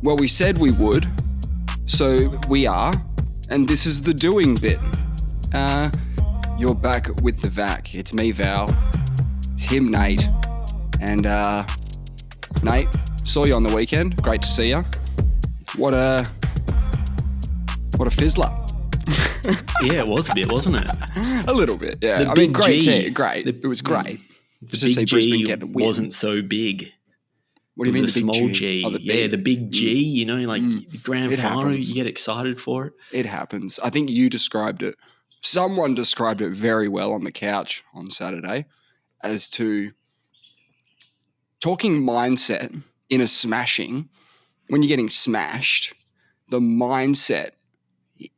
Well, we said we would, so we are, and this is the doing bit. You're back with the Vac. It's me, Val. It's him, Nate. And Nate, saw you on the weekend. Great to see you. What a fizzler. Yeah, it was a bit, wasn't it? A little bit, yeah. The big great. G. Great. It was great. The Just big to see Brisbane G get a win. wasn't so big. What do you mean, the big small G? G? Oh, the big G. You know, like the grand It final, happens. you get excited for it. It happens. I think you described it. Someone described it very well on the couch on Saturday as to talking mindset in a smashing. When you're getting smashed, the mindset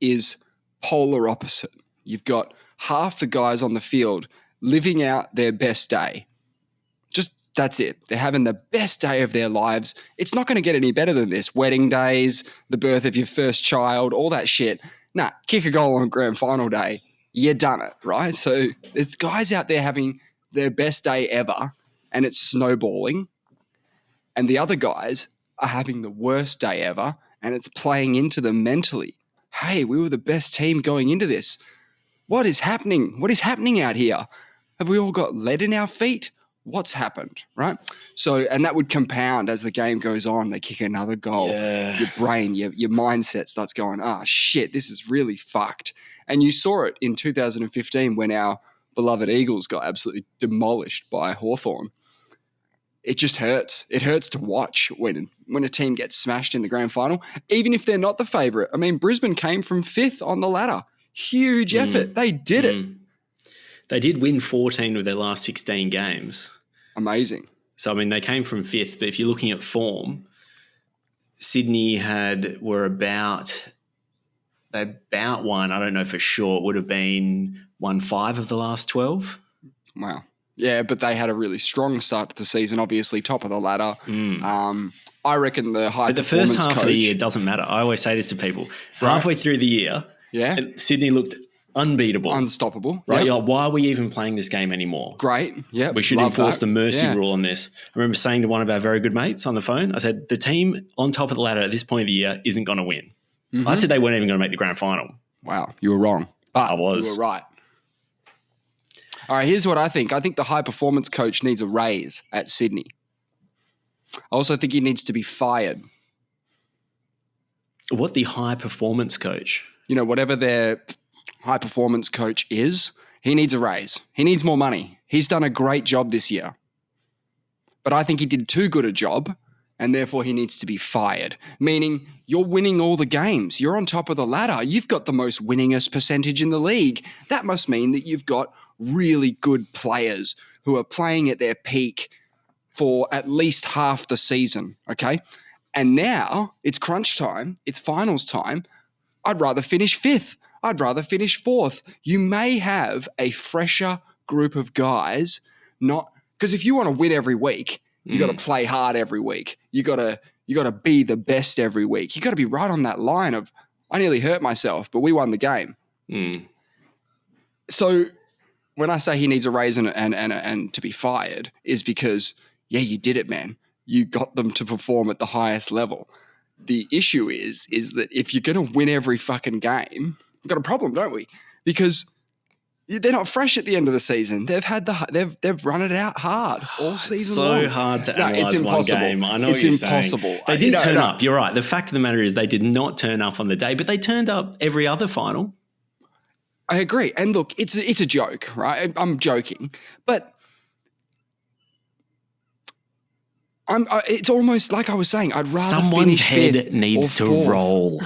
is polar opposite. You've got half the guys on the field living out their best day. Just that's it. They're having the best day of their lives. It's not going to get any better than this. Wedding days, the birth of your first child, all that shit. Nah, kick a goal on grand final day. You done it, right? So there's guys out there having their best day ever and it's snowballing. And the other guys are having the worst day ever and it's playing into them mentally. Hey, we were the best team going into this. What is happening? What is happening out here? Have we all got lead in our feet? What's happened, right? So, and that would compound as the game goes on. They kick another goal. Yeah. Your brain, your mindset starts going, shit, this is really fucked. And you saw it in 2015 when our beloved Eagles got absolutely demolished by Hawthorn. It just hurts. It hurts to watch when a team gets smashed in the grand final, even if they're not the favourite. I mean, Brisbane came from 5th on the ladder. Huge effort. They did it. They did win 14 of their last 16 games. Amazing. So, I mean, they came from 5th, but if you're looking at form, Sydney were about one, I don't know for sure, it would have been won 5 of the last 12. Wow. Yeah, but they had a really strong start to the season, obviously top of the ladder. I reckon the high But the performance first half coach, of the year doesn't matter. I always say this to people. Halfway through the year, Sydney looked unbeatable. Unstoppable. Right? Yep. You're like, why are we even playing this game anymore? Great. Yeah. We should enforce the mercy rule on this. I remember saying to one of our very good mates on the phone, I said, the team on top of the ladder at this point of the year isn't going to win. I said they weren't even going to make the grand final. Wow. You were wrong. But I was. You were right. All right, here's what I think. I think the high-performance coach needs a raise at Sydney. I also think he needs to be fired. What, the high-performance coach? You know, whatever their high-performance coach is, he needs a raise. He needs more money. He's done a great job this year. But I think he did too good a job, and therefore he needs to be fired. Meaning, you're winning all the games. You're on top of the ladder. You've got the most winningest percentage in the league. That must mean that you've got really good players who are playing at their peak for at least half the season, okay? And now it's crunch time. It's finals time. I'd rather finish 5th. I'd rather finish 4th. You may have a fresher group of guys, not because if you want to win every week, you got to play hard every week. You got to be the best every week. You got to be right on that line of I nearly hurt myself, but we won the game. So when I say he needs a raise and to be fired is because, yeah, you did it, man. You got them to perform at the highest level. The issue is that if you're going to win every fucking game, we've got a problem, don't we? Because they're not fresh at the end of the season. They've run it out hard all season long. So hard to analyze one game. I know it's what you're impossible. Saying. They didn't turn up. You're right. The fact of the matter is they did not turn up on the day, but they turned up every other final. I agree. And look, it's a joke, right? I'm joking, but it's almost like I was saying, I'd rather someone's finish head needs to roll.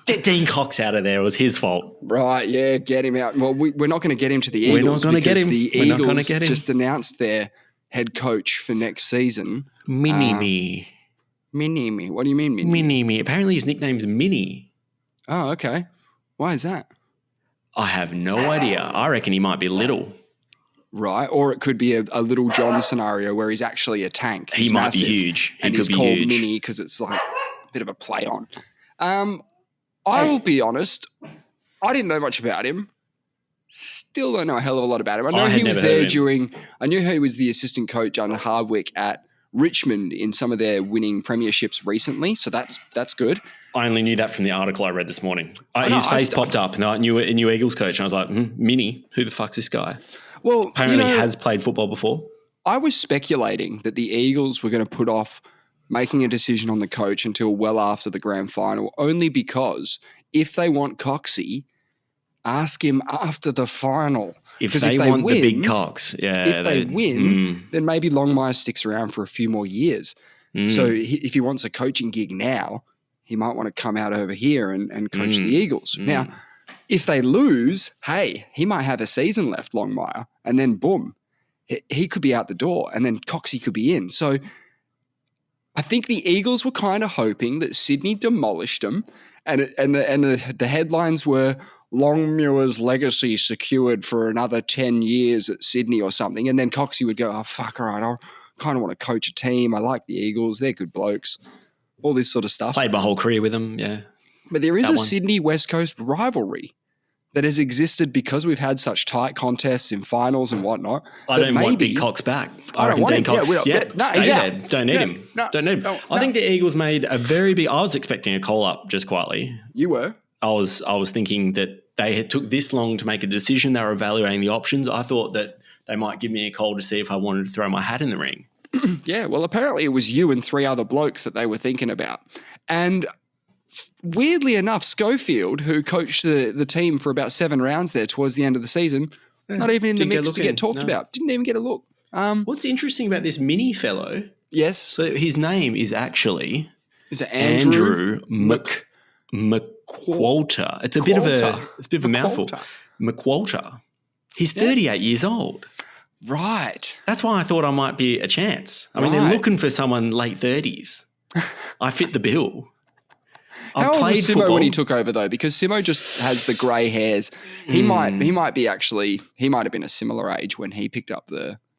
Get Dean Cox out of there. It was his fault. Right, yeah, get him out. Well, we're not going to get him to the Eagles. We're not going to get him. The Eagles just announced their head coach for next season. Mini-Me. Mini-Me. What do you mean, Mini-Me? Mini-Me. Apparently his nickname's Mini. Oh, okay. Why is that? I have no idea. I reckon he might be little. Right, or it could be a Little John scenario where he's actually a tank. He might be huge. And he's called Mini because it's like a bit of a play on. I will be honest, I didn't know much about him. Still don't know a hell of a lot about him. I know he was there I knew he was the assistant coach under Hardwick at Richmond in some of their winning premierships recently, so that's good. I only knew that from the article I read this morning. I know, His face popped up, and I knew a new Eagles coach, and I was like, Mini, who the fuck's this guy? Well, apparently has played football before. I was speculating that the Eagles were going to put off making a decision on the coach until well after the grand final, only because if they want Coxie, ask him after the final. If they want the big cocks, if they win, then maybe Longmire sticks around for a few more years. So if he wants a coaching gig now, he might want to come out over here and coach the Eagles. Now, if they lose, hey, he might have a season left, Longmire, and then boom, he could be out the door, and then Coxie could be in. So I think the Eagles were kind of hoping that Sydney demolished them, and the headlines were Longmuir's legacy secured for another 10 years at Sydney or something. And then Coxie would go, oh, fuck, all right, I kind of want to coach a team. I like the Eagles. They're good blokes. All this sort of stuff. Played my whole career with them, yeah. But there is a Sydney-West Coast rivalry that has existed because we've had such tight contests in finals and whatnot. I don't want Big Cox back. I reckon Dean Cox, stay there. Don't need him. Don't need him. I think the Eagles made a very big – I was expecting a call-up just quietly. You were? I was thinking that they had took this long to make a decision. They were evaluating the options. I thought that they might give me a call to see if I wanted to throw my hat in the ring. Yeah, well, apparently it was you and 3 other blokes that they were thinking about. And weirdly enough, Schofield, who coached the team for about 7 rounds there towards the end of the season, not even in the mix to get talked about. Didn't even get a look. What's interesting about this mini fellow? Yes. So his name is actually Andrew McQualter. It's a bit of a mouthful. McQualter. He's 38 years old. Right. That's why I thought I might be a chance. I mean, they're looking for someone late 30s. I fit the bill. How old was Simo when he took over though? Because Simo just has the grey hairs. He might have been a similar age when he picked up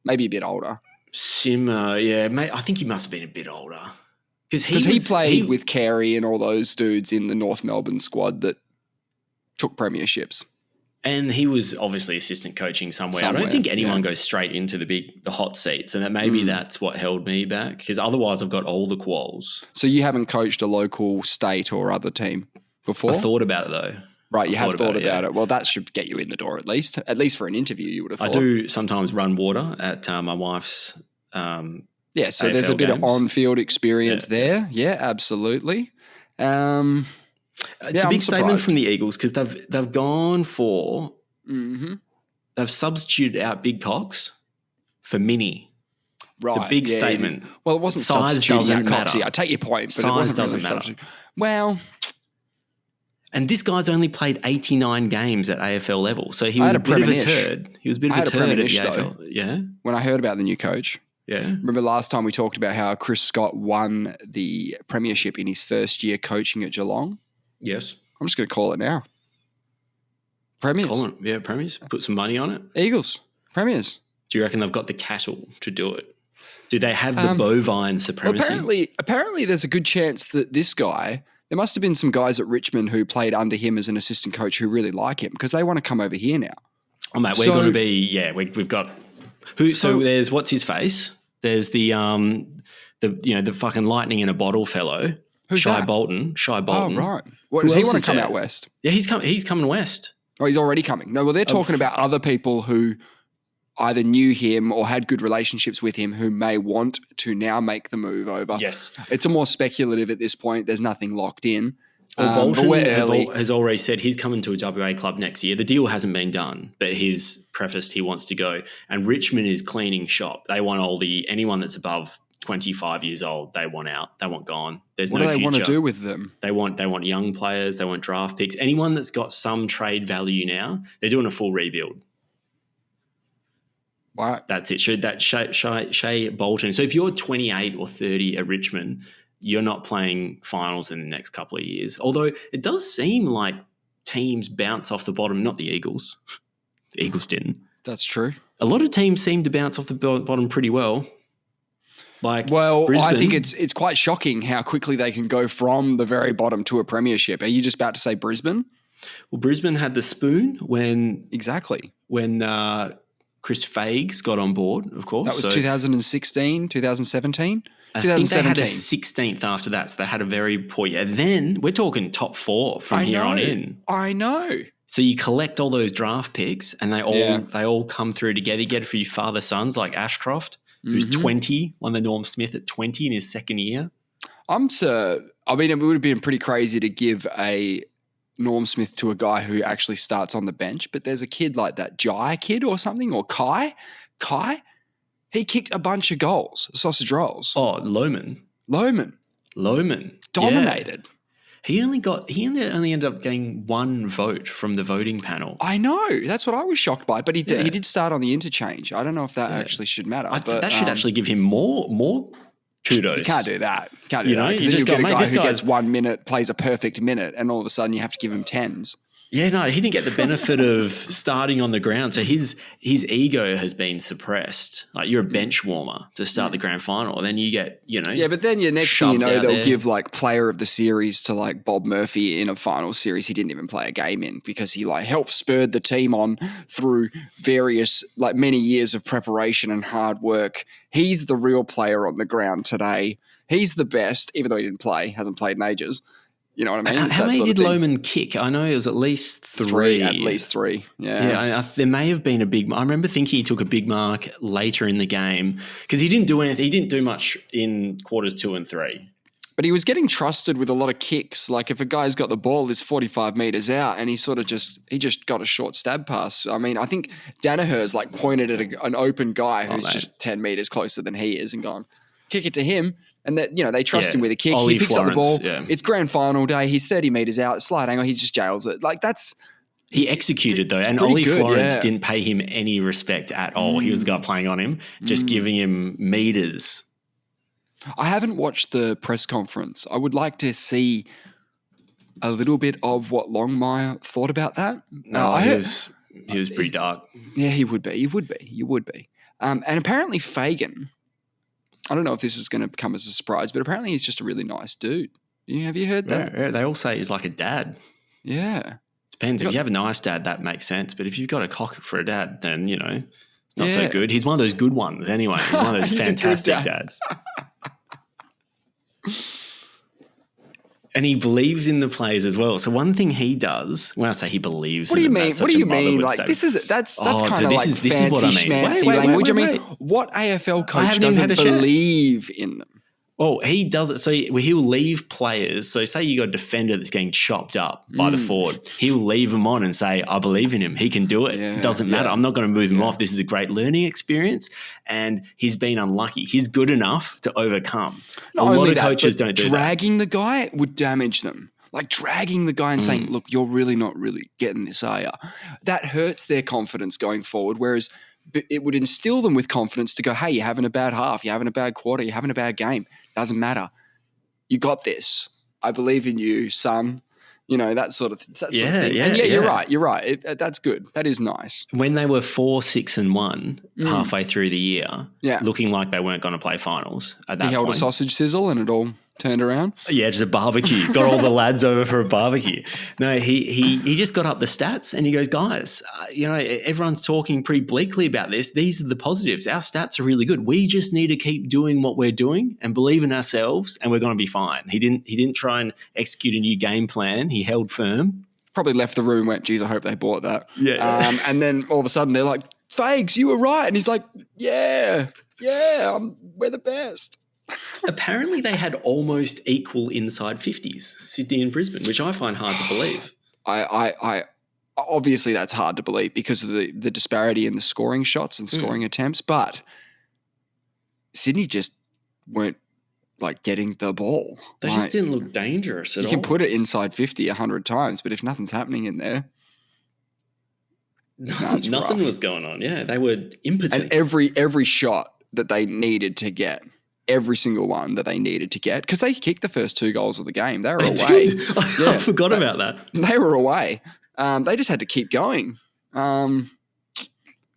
maybe a bit older. Simo, yeah, mate, I think he must have been a bit older. Because he played with Carey and all those dudes in the North Melbourne squad that took premierships. And he was obviously assistant coaching somewhere. I don't think anyone goes straight into the hot seats, and maybe that's what held me back, because otherwise I've got all the quals. So you haven't coached a local state or other team before? I thought about it though. Right, you have thought about it. Well, that should get you in the door at least for an interview, you would have thought. I do sometimes run water at my wife's so AFL games. there's a bit of on-field experience there. Yeah, absolutely. It's a big statement from the Eagles because they've gone for they've substituted out Big Cox for Mini. Right, it's a big statement. Well, it wasn't size doesn't matter. I take your point, but size it wasn't doesn't really matter. Well, and this guy's only played 89 games at AFL level, so he was a bit of a turd. He was a bit of a turd at the AFL. Yeah. When I heard about the new coach. Yeah. Remember last time we talked about how Chris Scott won the premiership in his first year coaching at Geelong? Yes. I'm just going to call it now. Premiers. Premiers. Put some money on it. Eagles. Premiers. Do you reckon they've got the cattle to do it? Do they have the bovine supremacy? Well, apparently there's a good chance that this guy, there must have been some guys at Richmond who played under him as an assistant coach who really like him because they want to come over here now. Oh, mate, we're going to be, we've got, so there's, what's his face? There's the fucking lightning in a bottle fellow. Who's Shy that? Bolton. Oh, right. What, does he want to come out west? Yeah, he's coming west. Oh, he's already coming. No, well, they're talking about other people who either knew him or had good relationships with him who may want to now make the move over. Yes. It's a more speculative at this point. There's nothing locked in. Well, Bolton has already said he's coming to a WA club next year. The deal hasn't been done, but he's prefaced he wants to go. And Richmond is cleaning shop. They want anyone that's above 25 years old, they want out. They want gone. There's no future. What do they want to do with them? They want young players. They want draft picks. Anyone that's got some trade value now, they're doing a full rebuild. Wow. That's it. Shea Bolton. So if you're 28 or 30 at Richmond, you're not playing finals in the next couple of years. Although it does seem like teams bounce off the bottom, not the Eagles. The Eagles didn't. That's true. A lot of teams seem to bounce off the bottom pretty well. Brisbane. I think it's quite shocking how quickly they can go from the very bottom to a premiership. Are you just about to say Brisbane? Well, Brisbane had the spoon when exactly when Chris Fages got on board, of course. That was 2016, 2017? I think they had a 16th after that, so they had a very poor year. Then we're talking top 4 from here on in. I know. So you collect all those draft picks and they all come through together. You get it for your father sons like Ashcroft, who's 20, won the Norm Smith at 20 in his second year. I mean, it would have been pretty crazy to give a Norm Smith to a guy who actually starts on the bench, but there's a kid like that Jai kid or something, or Kai, he kicked a bunch of goals, sausage rolls. Oh, Lohman dominated. Yeah. He only ended up getting 1 vote from the voting panel. I know, that's what I was shocked by, but he did start on the interchange. I don't know if that actually should matter. That should actually give him more kudos. You can't do that. Because you just get a guy who gets 1 minute, plays a perfect minute, and all of a sudden you have to give him 10s. Yeah, no, he didn't get the benefit of starting on the ground. So his ego has been suppressed. Like, you're a bench warmer to start the grand final, and then you get, Yeah, but then next thing you know, they'll give like player of the series to like Bob Murphy in a final series he didn't even play a game in, because he like helped spurred the team on through various, like, many years of preparation and hard work. He's the real player on the ground today. He's the best, even though he didn't play, hasn't played in ages. You know what I mean? How many did Lohman kick? I know it was at least 3. At least 3, yeah. Yeah, there may have been a big – I remember thinking he took a big mark later in the game because he didn't do anything. He didn't do much in quarters 2 and 3. But he was getting trusted with a lot of kicks. Like, if a guy's got the ball, he's 45 metres out, and he just got a short stab pass. I mean, I think Danaher's like pointed at an open guy who's just 10 metres closer than he is and gone, kick it to him. And that, they trust him with a kick. He picks up the ball. Yeah. It's grand final day. He's 30 metres out, slide angle. He just jails it. Like, that's... He executed, though. And Ollie Florence didn't pay him any respect at all. He was the guy playing on him, just giving him meters. I haven't watched the press conference. I would like to see a little bit of what Longmire thought about that. No, he was pretty dark. Yeah, he would be. You would be. And apparently Fagan... I don't know if this is going to come as a surprise, but apparently he's just a really nice dude. Have you heard that? Yeah, they all say he's like a dad. Yeah. Depends. If you have a nice dad, that makes sense. But if you've got a cock for a dad, then, it's not so good. He's one of those good ones anyway. He's one of those fantastic dads. And he believes in the players as well. So one thing he does, when I say he believes, what do you mean? What do you mean? Like, that's kind of like fancy schmancy language. I mean, what AFL coach doesn't believe in them? Well, he does it. So he'll leave players. So say you got a defender that's getting chopped up by the forward. He'll leave him on and say, I believe in him. He can do it. It doesn't matter. I'm not going to move him off. This is a great learning experience. And he's been unlucky. He's good enough to overcome. Not a lot of coaches don't do that. Dragging the guy would damage them. Like dragging the guy and saying, look, you're really not really getting this, are you? That hurts their confidence going forward. Whereas it would instill them with confidence to go, hey, you're having a bad half. You're having a bad quarter. You're having a bad game. Doesn't matter. You got this. I believe in you, son. That sort of thing. And you're right. You're right. That's good. That is nice. When they were 4-6-1 halfway through the year, looking like they weren't going to play finals at that point. He held a sausage sizzle and it all turned around. Yeah, just a barbecue. Got all the lads over for a barbecue. No, he just got up the stats and he goes, guys, everyone's talking pretty bleakly about this. These are the positives. Our stats are really good. We just need to keep doing what we're doing and believe in ourselves, and we're going to be fine. He didn't try and execute a new game plan. He held firm. Probably left the room and went, geez, I hope they bought that. Yeah. And then all of a sudden they're like, Fags, you were right. And he's like, yeah, we're the best. Apparently they had almost equal inside 50s, Sydney and Brisbane, which I find hard to believe. I obviously that's hard to believe because of the disparity in the scoring shots and scoring attempts, but Sydney just weren't like getting the ball. They just didn't look dangerous at all. You can put it inside 50 100 times, but if nothing's happening in there, nothing was going on. Yeah, they were impotent. And every shot that they needed to get, every single one that they needed to get, because they kicked the first 2 goals of the game. They were away. I forgot about that. They were away. They just had to keep going.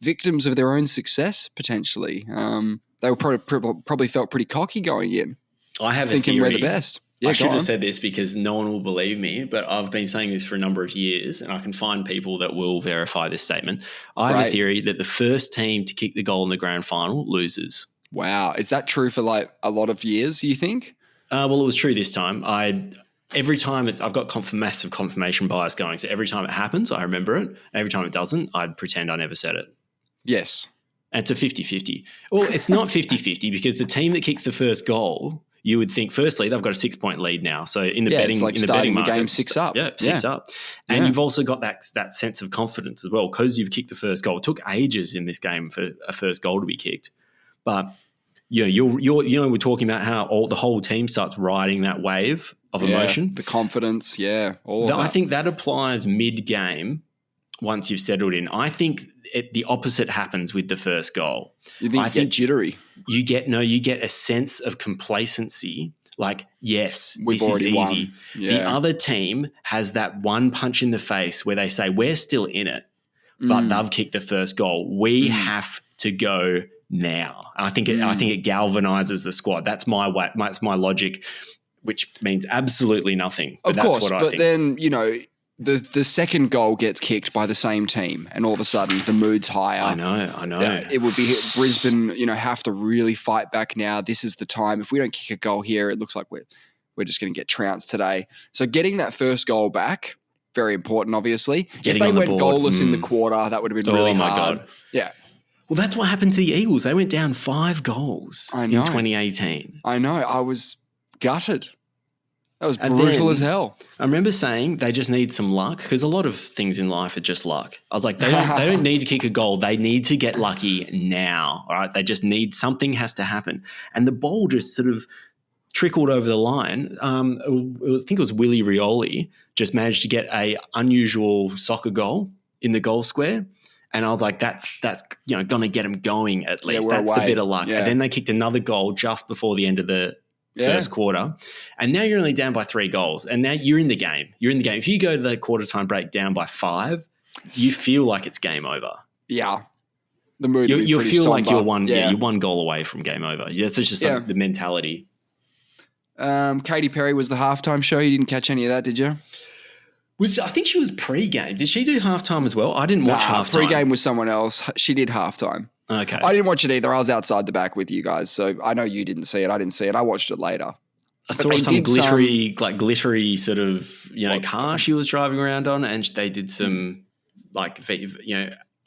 Victims of their own success, potentially. They were probably felt pretty cocky going in. I have thinking a theory. We're the best. Yeah, I should go on. have said this because no one will believe me, but I've been saying this for a number of years and I can find people that will verify this statement. I have a theory that the first team to kick the goal in the grand final loses. Wow. Is that true for like a lot of years, you think? Well, it was true this time. Every time I've got massive confirmation bias going. So every time it happens, I remember it. And every time it doesn't, I'd pretend I never said it. Yes. And it's a 50-50. Well, it's not 50-50 because the team that kicks the first goal, you would think, firstly, they've got a 6-point lead now. So in the betting, it's like in the starting betting the market, game 6 up. Yeah, 6 up. And you've also got that sense of confidence as well because you've kicked the first goal. It took ages in this game for a first goal to be kicked. But we're talking about how the whole team starts riding that wave of emotion. The confidence, all of that. I think that applies mid-game once you've settled in. I think the opposite happens with the first goal. You think you get jittery? You get a sense of complacency. Like, yes, We've this is already easy. won. Yeah. The other team has that one punch in the face where they say, we're still in it, but they've kicked the first goal. We have to go now. And I think it galvanizes the squad. That's my logic, which means absolutely nothing. But of course, that's what I think. Then, the second goal gets kicked by the same team and all of a sudden the mood's higher. I know. It would be Brisbane, have to really fight back now. This is the time. If we don't kick a goal here, it looks like we're just going to get trounced today. So getting that first goal back, very important, obviously. If they went goalless in the quarter, that would have been really hard. God. Yeah. Well, that's what happened to the Eagles. They went down 5 goals in 2018. I know. I was gutted. That was brutal as hell. I remember saying they just need some luck because a lot of things in life are just luck. I was like, they don't need to kick a goal. They need to get lucky now. All right. They just need something has to happen. And the ball just sort of trickled over the line. I think it was Willie Rioli just managed to get a unusual soccer goal in the goal square. And I was like, that's going to get them going at least. That's the bit of luck. Yeah. And then they kicked another goal just before the end of the first quarter. And now you're only down by 3 goals. And now you're in the game. If you go to the quarter time break down by 5, you feel like it's game over. Yeah. The mood you'll feel somber. Like you're one goal away from game over. It's just like the mentality. Katy Perry was the halftime show. You didn't catch any of that, did you? I think she was pre-game. Did she do halftime as well? I didn't watch halftime. Pre-game was someone else. She did halftime. Okay. I didn't watch it either. I was outside the back with you guys, so I know you didn't see it. I didn't see it. I watched it later. I saw some glittery sort of car she was driving around on, and they did some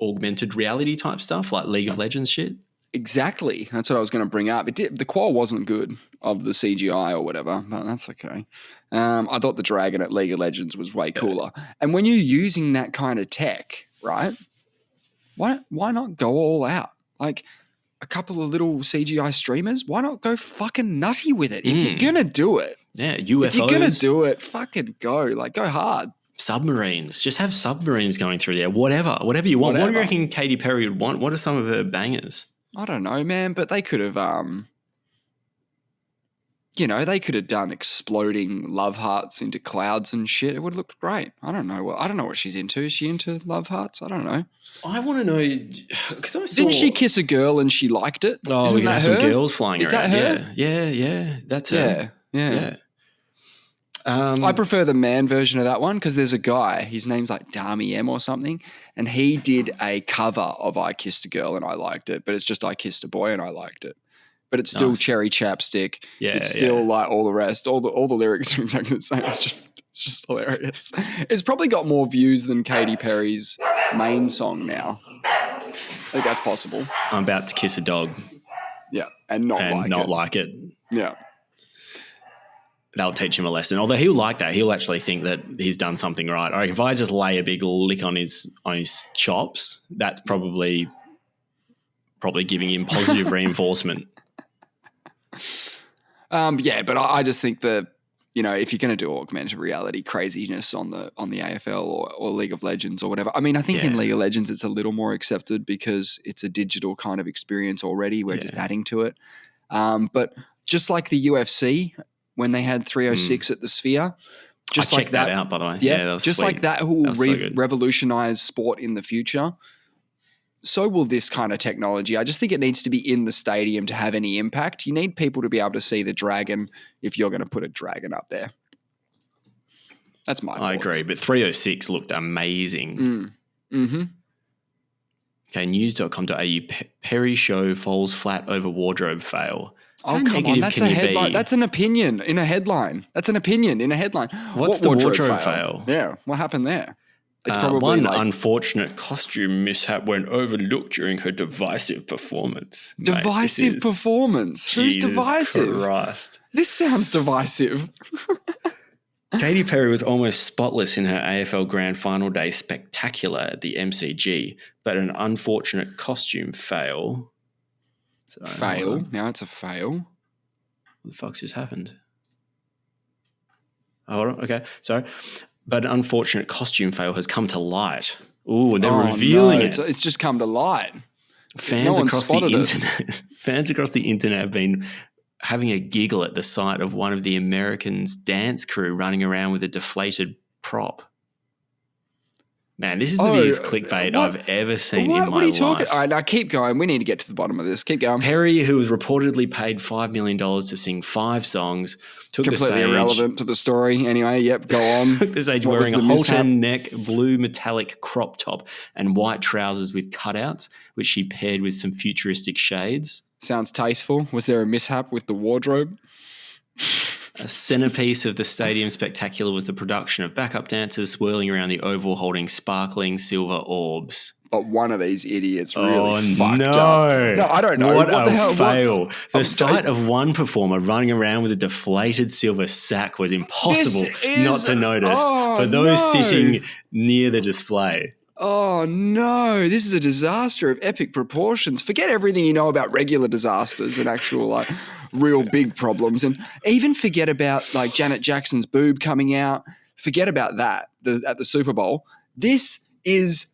augmented reality type stuff like League of Legends shit. Exactly. That's what I was going to bring up. The qual wasn't good of the CGI or whatever, but that's okay. I thought the dragon at League of Legends was way cooler. And when you're using that kind of tech, right, why not go all out? Like a couple of little CGI streamers, why not go fucking nutty with it? If you're going to do it. Yeah, UFOs. If you're going to do it, fucking go. Like, go hard. Submarines. Just have submarines going through there. Whatever you want. What do you reckon Katy Perry would want? What are some of her bangers? I don't know, man, but they could have, they could have done exploding love hearts into clouds and shit. It would have looked great. I don't know what she's into. Is she into love hearts? I don't know. I want to know because I saw. Didn't she kiss a girl and she liked it? Oh, we got some girls flying around. Is that her? Yeah. That's her. Yeah. I prefer the man version of that one because there's a guy, his name's like Dami M or something, and he did a cover of I Kissed a Girl and I liked it, but it's just I Kissed a Boy and I liked it. But it's still cherry chapstick. Yeah, it's still like all the rest. All the lyrics are exactly the same. It's just hilarious. It's probably got more views than Katy Perry's main song now. I think that's possible. I'm about to kiss a dog. Yeah, and not like it. Yeah. They'll teach him a lesson. Although he'll like that. He'll actually think that he's done something right. Or if I just lay a big lick on his chops, that's probably giving him positive reinforcement. But I just think that, if you're going to do augmented reality craziness on the AFL or League of Legends or whatever, I mean, I think in League of Legends it's a little more accepted because it's a digital kind of experience already. We're just adding to it. But just like the UFC, when they had 306 at the Sphere, just I like checked that out, by the way. Yeah, that was just sweet. Like that will revolutionize sport in the future. so will this kind of technology. I just think it needs to be in the stadium to have any impact. You need people to be able to see the dragon if you're going to put a dragon up there. That's my thoughts. I agree, but 306 looked amazing. Mm-hmm. Okay, news.com.au, Perry show falls flat over wardrobe fail. Oh, come on. That's a headline. That's an opinion in a headline. That's an opinion in a headline. What's the wardrobe fail? Yeah, what happened there? It's probably one unfortunate costume mishap went overlooked during her divisive performance. Divisive performance? Who's divisive? Christ. This sounds divisive. Katy Perry was almost spotless in her AFL Grand Final day spectacular at the MCG, but an unfortunate costume fail. Fail? Now it's a fail. What the fuck's just happened? Hold on. Okay, sorry. But an unfortunate costume fail has come to light. Ooh, they're revealing it. It's just come to light. Fans across the internet have been having a giggle at the sight of one of the Americans' dance crew running around with a deflated prop. Man, this is the biggest clickbait I've ever seen in my life. What are you talking? All right, now keep going. We need to get to the bottom of this. Keep going. Perry, who was reportedly paid $5 million to sing 5 songs, took the stage. Completely irrelevant to the story. Anyway, yep, go on. Took the stage wearing a halter neck, blue metallic crop top and white trousers with cutouts, which she paired with some futuristic shades. Sounds tasteful. Was there a mishap with the wardrobe? A centerpiece of the stadium spectacular was the production of backup dancers swirling around the oval holding sparkling silver orbs. But one of these idiots really fucked up. No, I don't know. What the hell? Fail. The sight of one performer running around with a deflated silver sack was impossible not to notice for those sitting near the display. Oh, no. This is a disaster of epic proportions. Forget everything you know about regular disasters and actual real big problems. And even forget about like Janet Jackson's boob coming out. Forget about that at the Super Bowl. This is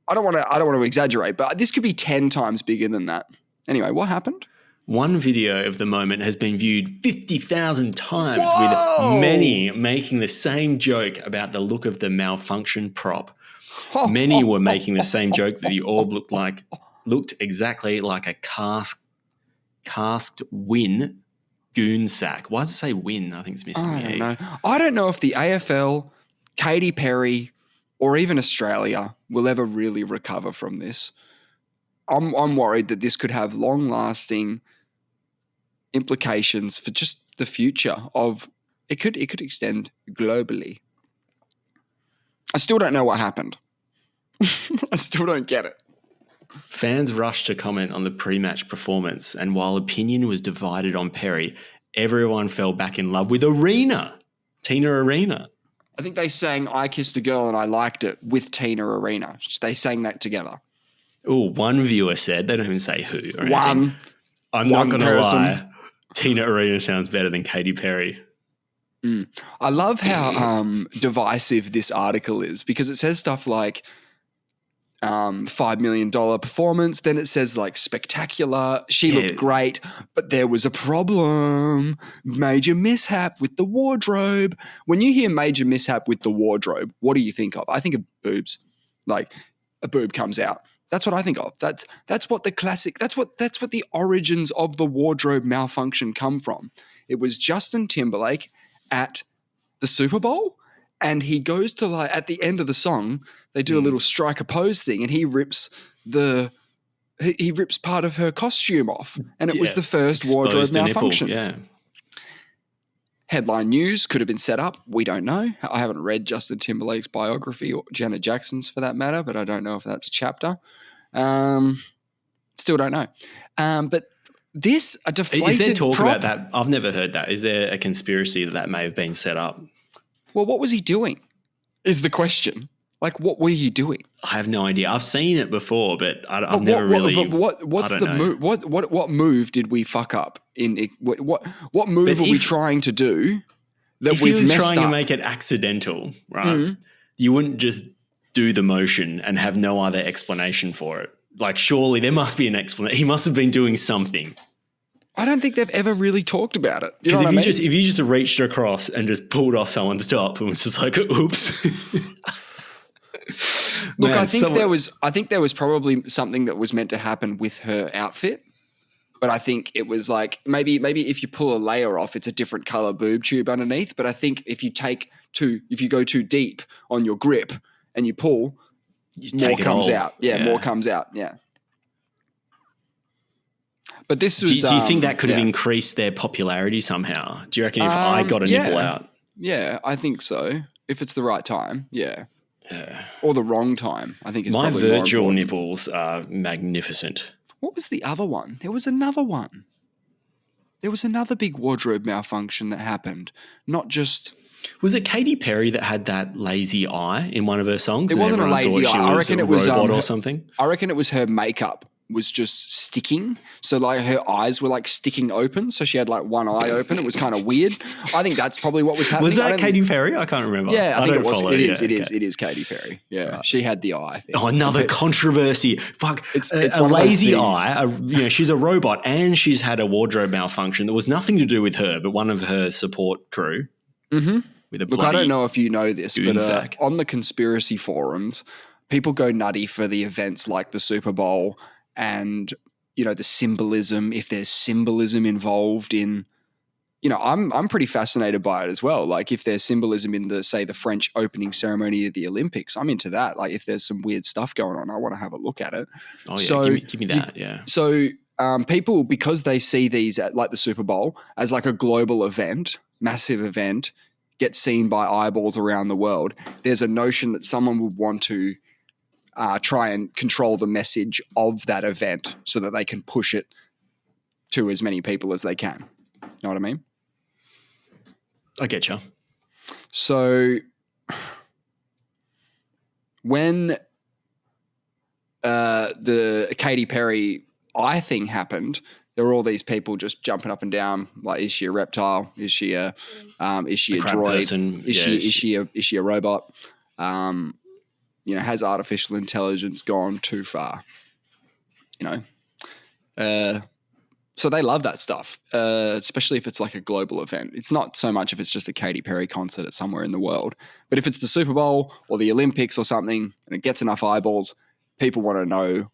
I don't want to exaggerate, but this could be 10 times bigger than that. Anyway, what happened? One video of the moment has been viewed 50,000 times with many making the same joke about the look of the malfunction prop. Many were making the same joke that the orb looked exactly like a casked win goon sack. Why does it say win? I think it's missing the E. I don't know if the AFL, Katy Perry, or even Australia will ever really recover from this. I'm worried that this could have long-lasting implications for just the future of it could extend globally. I still don't know what happened. I still don't get it. Fans rushed to comment on the pre-match performance, and while opinion was divided on Perry, everyone fell back in love with Tina Arena. I think they sang I Kissed a Girl and I Liked It with Tina Arena. They sang that together. Oh, one viewer said, they don't even say who. Or one. I'm not going to lie. Tina Arena sounds better than Katy Perry. I love how divisive this article is because it says stuff like $5 million performance. Then it says like spectacular. She looked great, but there was a problem. Major mishap with the wardrobe. When you hear major mishap with the wardrobe, what do you think of? I think of boobs. Like a boob comes out. That's what I think of. That's what the classic. That's what the origins of the wardrobe malfunction come from. It was Justin Timberlake at the Super Bowl. And he goes to at the end of the song, they do a little strike a pose thing, and he rips part of her costume off, and it was the first wardrobe malfunction. Nipple, yeah. Headline news could have been set up. We don't know. I haven't read Justin Timberlake's biography or Janet Jackson's for that matter, but I don't know if that's a chapter. Still don't know. But a deflated Is there talk prop, about that? I've never heard that. Is there a conspiracy that may have been set up? Well, what was he doing is the question. Like, what were you doing? I have no idea. I've seen it before, but I've never really. But what's the move? What move did we fuck up in? What move are we trying to do that we've messed up? If he was trying to make it accidental, right? You wouldn't just do the motion and have no other explanation for it. Like, surely there must be an explanation. He must have been doing something. I don't think they've ever really talked about it. Because if you just reached across and just pulled off someone's top and was just like, oops. Look, I think there was probably something that was meant to happen with her outfit. But I think it was like maybe if you pull a layer off, it's a different color boob tube underneath. But I think if you go too deep on your grip and you pull, more comes out. Yeah, more comes out. Yeah. But this was. Do you think that could have increased their popularity somehow? Do you reckon if I got a nipple out? Yeah, I think so. If it's the right time, yeah. Or the wrong time, I think is probably more important. My virtual nipples are magnificent. What was the other one? There was another one. There was another big wardrobe malfunction that happened. Not just... Was it Katy Perry that had that lazy eye in one of her songs? It wasn't a lazy eye. I reckon it was a robot or something. I reckon it was her makeup was just sticking. So like her eyes were like sticking open. So she had like one eye open. It was kind of weird. I think that's probably what was happening. Was that Katy Perry? I can't remember. Yeah, I think it was. It is Katy Perry. Yeah, right. She had the eye. I think. Oh, another controversy. Fuck, it's a lazy eye. She's a robot and she's had a wardrobe malfunction. There was nothing to do with her, but one of her support crew. Mm-hmm. Look, I don't know if you know this, but on the conspiracy forums, people go nutty for the events like the Super Bowl and, the symbolism, if there's symbolism involved in, I'm pretty fascinated by it as well. Like if there's symbolism in the French opening ceremony of the Olympics, I'm into that. Like if there's some weird stuff going on, I want to have a look at it. Oh yeah, so give me that, yeah. So people, because they see these at like the Super Bowl as like a global event, massive event, gets seen by eyeballs around the world, there's a notion that someone would want to try and control the message of that event so that they can push it to as many people as they can. You know what I mean? I get you. So when the Katy Perry eye thing happened, there were all these people just jumping up and down. Like, is she a reptile? Is she a droid? Person. Is she a robot? Has artificial intelligence gone too far? So they love that stuff, especially if it's like a global event. It's not so much if it's just a Katy Perry concert at somewhere in the world, but if it's the Super Bowl or the Olympics or something and it gets enough eyeballs, people want to know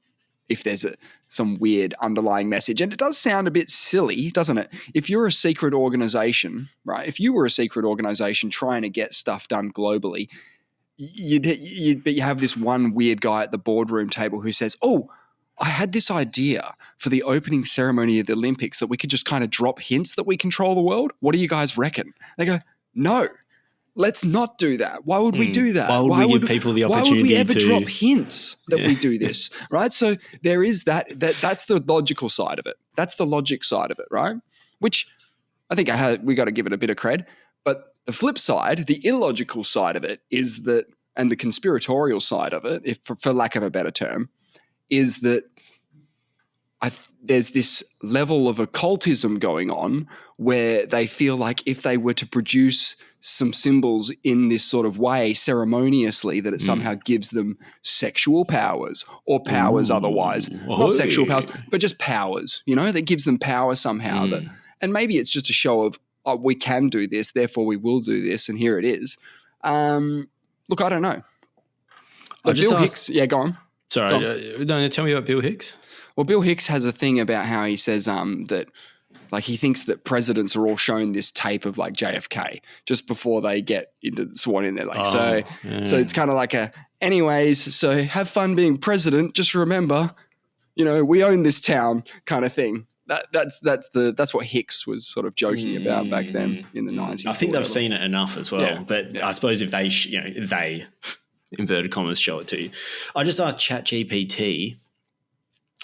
if there's some weird underlying message. And it does sound a bit silly, doesn't it? If you're a secret organization, right? If you were a secret organization trying to get stuff done globally, you have this one weird guy at the boardroom table who says, oh, I had this idea for the opening ceremony of the Olympics that we could just kind of drop hints that we control the world. What do you guys reckon? They go, no, let's not do that. Why would we do that? Why would we give people the opportunity to... Why would we ever drop hints that we do this, right? So there is that's the logical side of it. That's the logic side of it, right? Which I think we got to give it a bit of cred. But the flip side, the illogical side of it is that, and the conspiratorial side of it, if for lack of a better term, is that there's this level of occultism going on where they feel like if they were to produce some symbols in this sort of way ceremoniously, that it somehow gives them sexual powers or powers otherwise. Not sexual powers, but just powers, that gives them power somehow. And maybe it's just a show of, oh, we can do this, therefore we will do this, and here it is. Look, I don't know. But Bill Hicks, go on. Sorry, no, tell me about Bill Hicks. Well, Bill Hicks has a thing about how he says that, like, he thinks that presidents are all shown this tape of like JFK just before they get sworn in. They're like, so it's kind of like anyways, so have fun being president. Just remember, we own this town kind of thing. That's what Hicks was sort of joking about back then in the 90s. I think they've seen it enough as well. But I suppose if they inverted commas show it to you. I just asked ChatGPT,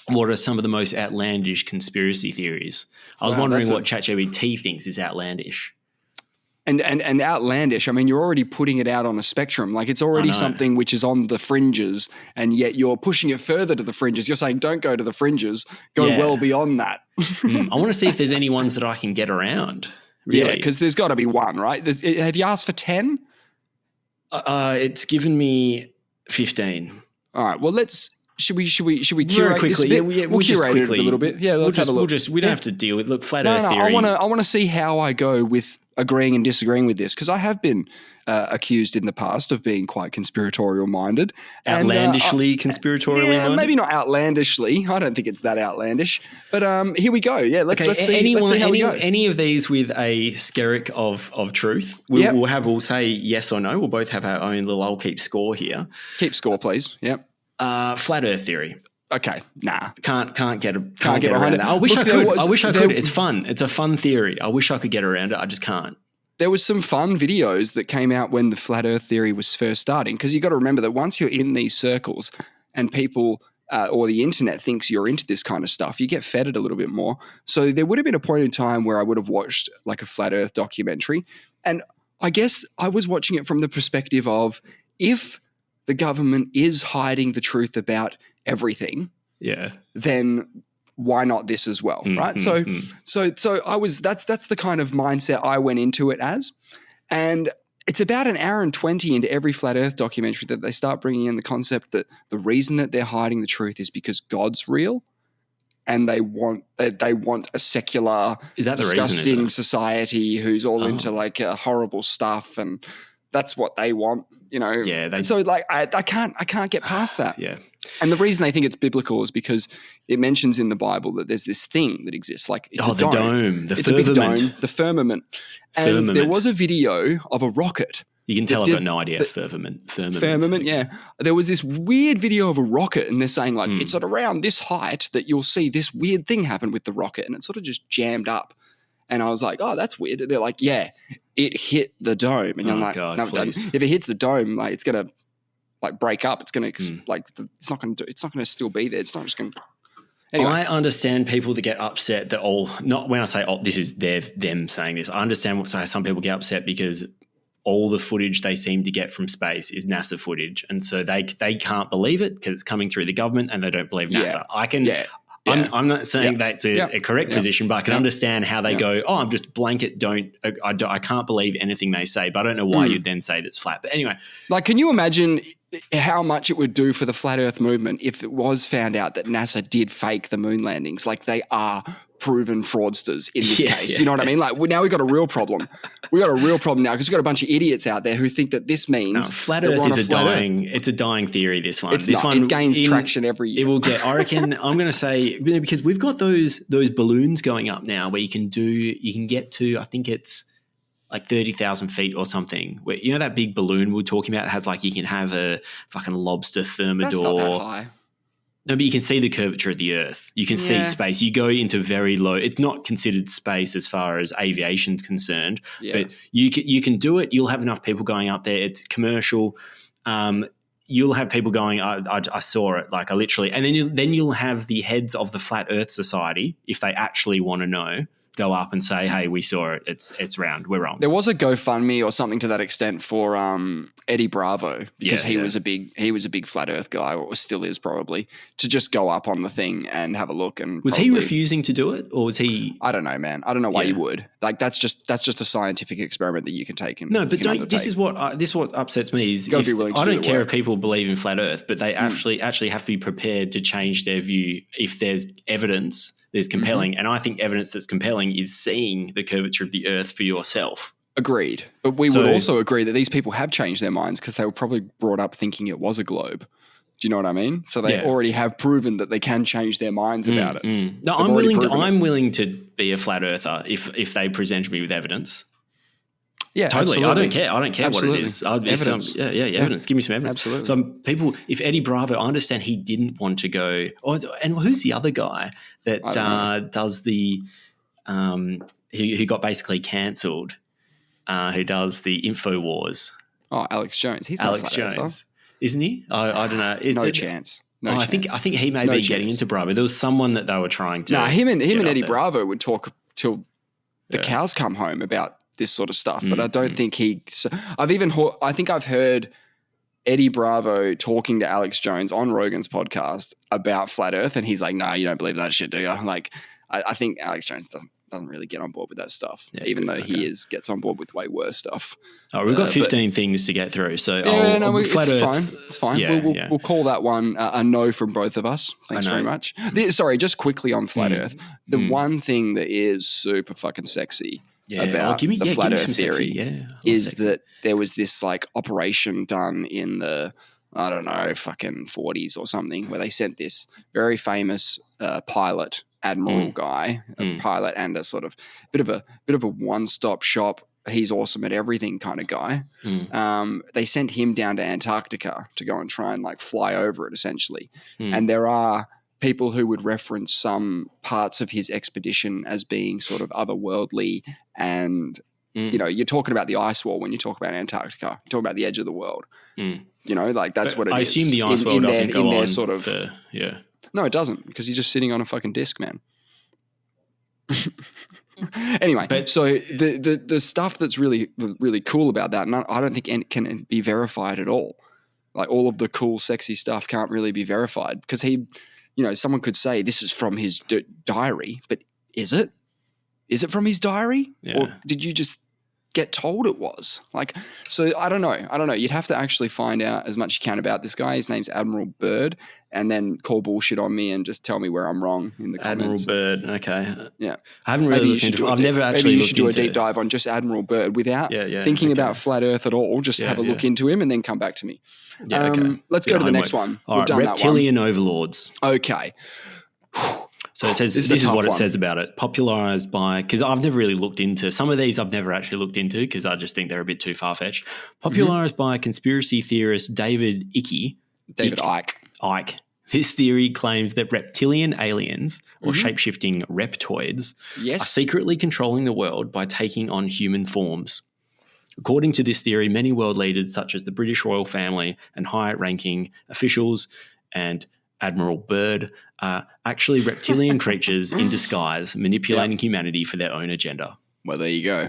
what are some of the most outlandish conspiracy theories? I was wondering what ChatGPT thinks is outlandish. And outlandish, I mean, you're already putting it out on a spectrum. Like it's already something which is on the fringes, and yet you're pushing it further to the fringes. You're saying don't go to the fringes, go well beyond that. I want to see if there's any ones that I can get around. Really. Yeah, because there's got to be one, right? Have you asked for 10? It's given me 15. All right. Well, let's should we curate very quickly? this a bit? Yeah, we'll curate it a little bit. Yeah, let's have a look. We don't have to deal with flat Earth theory. I want to see how I go with agreeing and disagreeing with this, because I have been accused in the past of being quite conspiratorial minded, outlandishly conspiratorially minded. Maybe not outlandishly. I don't think it's that outlandish. But here we go. Yeah, let's see how we go. Any of these with a skerrick of truth, we'll say yes or no. We'll both have our own little. I'll keep score here. Keep score, please. Yep. Flat Earth theory. Okay, nah, can't get around it. I wish I could. It's fun. It's a fun theory. I wish I could get around it. I just can't. There was some fun videos that came out when the flat Earth theory was first starting, because you got to remember that once you're in these circles and people or the internet thinks you're into this kind of stuff, you get fed it a little bit more. So there would have been a point in time where I would have watched like a flat Earth documentary, and I guess I was watching it from the perspective of, if the government is hiding the truth about everything, then why not this as well, right? So I was that's the kind of mindset I went into it as, and it's about an hour and 20 into every flat Earth documentary that they start bringing in the concept that the reason that they're hiding the truth is because God's real, and they want a secular, disgusting society who's all into like horrible stuff, and that's what they want. So like I can't get past that. Yeah. And the reason they think it's biblical is because it mentions in the Bible that there's this thing that exists, like it's a dome. It's a big dome, the firmament. And there was a video of a rocket. You can tell I've got no idea. Firmament. Yeah. There was this weird video of a rocket, and they're saying like it's at around this height that you'll see this weird thing happen with the rocket, and it sort of just jammed up. And I was like, oh, that's weird. They're like, yeah, it hit the dome. And I'm like, God, no, if it hits the dome, like it's gonna like break up. It's gonna it's not gonna still be there. It's not just gonna. Anyway. I understand people that get upset that not when I say this is them saying this. I understand some people get upset because all the footage they seem to get from space is NASA footage, and so they can't believe it because it's coming through the government, and they don't believe NASA. Yeah. I can. Yeah. I'm not saying that's a correct position, but I can understand how they go, I'm just blanket I can't believe anything they say, but I don't know why you'd then say that's flat. But anyway. Like, can you imagine how much it would do for the flat Earth movement if it was found out that NASA did fake the moon landings? Like, they are proven fraudsters in this case. You know what I mean? Like, now we've got a real problem. We got a real problem now because we've got a bunch of idiots out there who think that this means flat Earth is it's a dying theory. This one, it gains traction every year. It will get. I reckon. I'm going to say because we've got those balloons going up now where you can get to. I think it's like 30,000 feet or something. Where, that big balloon we're talking about has like you can have a fucking lobster thermidor. That's not that high. No, but you can see the curvature of the Earth. You can see space. You go into very low. It's not considered space as far as aviation's concerned, but you can do it. You'll have enough people going up there. It's commercial. You'll have people going. I saw it. Like I literally, and then you'll have the heads of the Flat Earth Society, if they actually want to know, go up and say, "Hey, we saw it. It's round. We're wrong." There was a GoFundMe or something to that extent for Eddie Bravo because he was a big flat Earth guy, or still is probably, to just go up on the thing and have a look. And was he refusing to do it, or was he? I don't know, man. I don't know why you would. Like that's just a scientific experiment that you can take. No, but this is what upsets me is I don't care if people believe in flat Earth, but they actually have to be prepared to change their view if there's evidence. There's compelling, and I think evidence that's compelling is seeing the curvature of the Earth for yourself. Agreed. But we would also agree that these people have changed their minds because they were probably brought up thinking it was a globe. Do you know what I mean? So they already have proven that they can change their minds about it. No, I'm willing to be a flat earther if they present me with evidence. Yeah, totally. Absolutely. I don't care absolutely. what it is. Evidence. Evidence. Give me some evidence. Absolutely. So people, if Eddie Bravo, I understand he didn't want to go. And who's the other guy that does the who got basically cancelled? Who does the InfoWars? Oh, Alex Jones. He's Alex Jones, isn't he? I don't know. No chance. No chance. I think he may be getting into Bravo. There was someone that they were trying to. No, him and Eddie Bravo would talk till the cows come home about this sort of stuff, but I don't think I think I've heard Eddie Bravo talking to Alex Jones on Rogan's podcast about flat Earth, and he's like, "No, you don't believe that shit, do you?" Like, I think Alex Jones doesn't really get on board with that stuff, even though he gets on board with way worse stuff. Oh, we've got 15 things to get through. So Flat Earth, it's fine. We'll call that one a no from both of us. Thanks very much. Sorry, just quickly on Flat Earth. The one thing that is super fucking sexy about the Flat Earth theory is that there was this like operation done in the, I don't know, fucking 40s or something, where they sent this very famous pilot, admiral guy, a pilot and a sort of bit of a one-stop shop, he's awesome at everything kind of guy. They sent him down to Antarctica to go and try and like fly over it essentially. And there are people who would reference some parts of his expedition as being sort of otherworldly. And, you know, you're talking about the ice wall when you talk about Antarctica. You're talking about the edge of the world. You know, like that's what it is. I assume the ice wall doesn't go on sort of, No, it doesn't, because you're just sitting on a fucking disc, man. Anyway, so the stuff that's really, really cool about that, and I don't think it can be verified at all. Like all of the cool, sexy stuff can't really be verified because he, you know, someone could say this is from his diary, but is it? Is it from his diary? Or did you just get told it was? Like, so I don't know. You'd have to actually find out as much as you can about this guy. His name's Admiral Byrd, and then call bullshit on me and just tell me where I'm wrong in the comments. Admiral Byrd, okay. Yeah. I haven't really looked into it. I've never actually looked into it. Maybe you should do a deep dive on just Admiral Byrd without thinking about Flat Earth at all. Just have a look into him and then come back to me. Yeah, okay. Let's go to the next one. All right, reptilian overlords. Okay. So it says this is what it says about it. Popularized by, because I've never really looked into some of these. I've never actually looked into because I just think they're a bit too far fetched. Popularized by conspiracy theorist David Icke. This theory claims that reptilian aliens or shape-shifting reptoids are secretly controlling the world by taking on human forms. According to this theory, many world leaders such as the British royal family and high-ranking officials and Admiral Byrd are actually reptilian creatures in disguise, manipulating humanity for their own agenda. Well, there you go.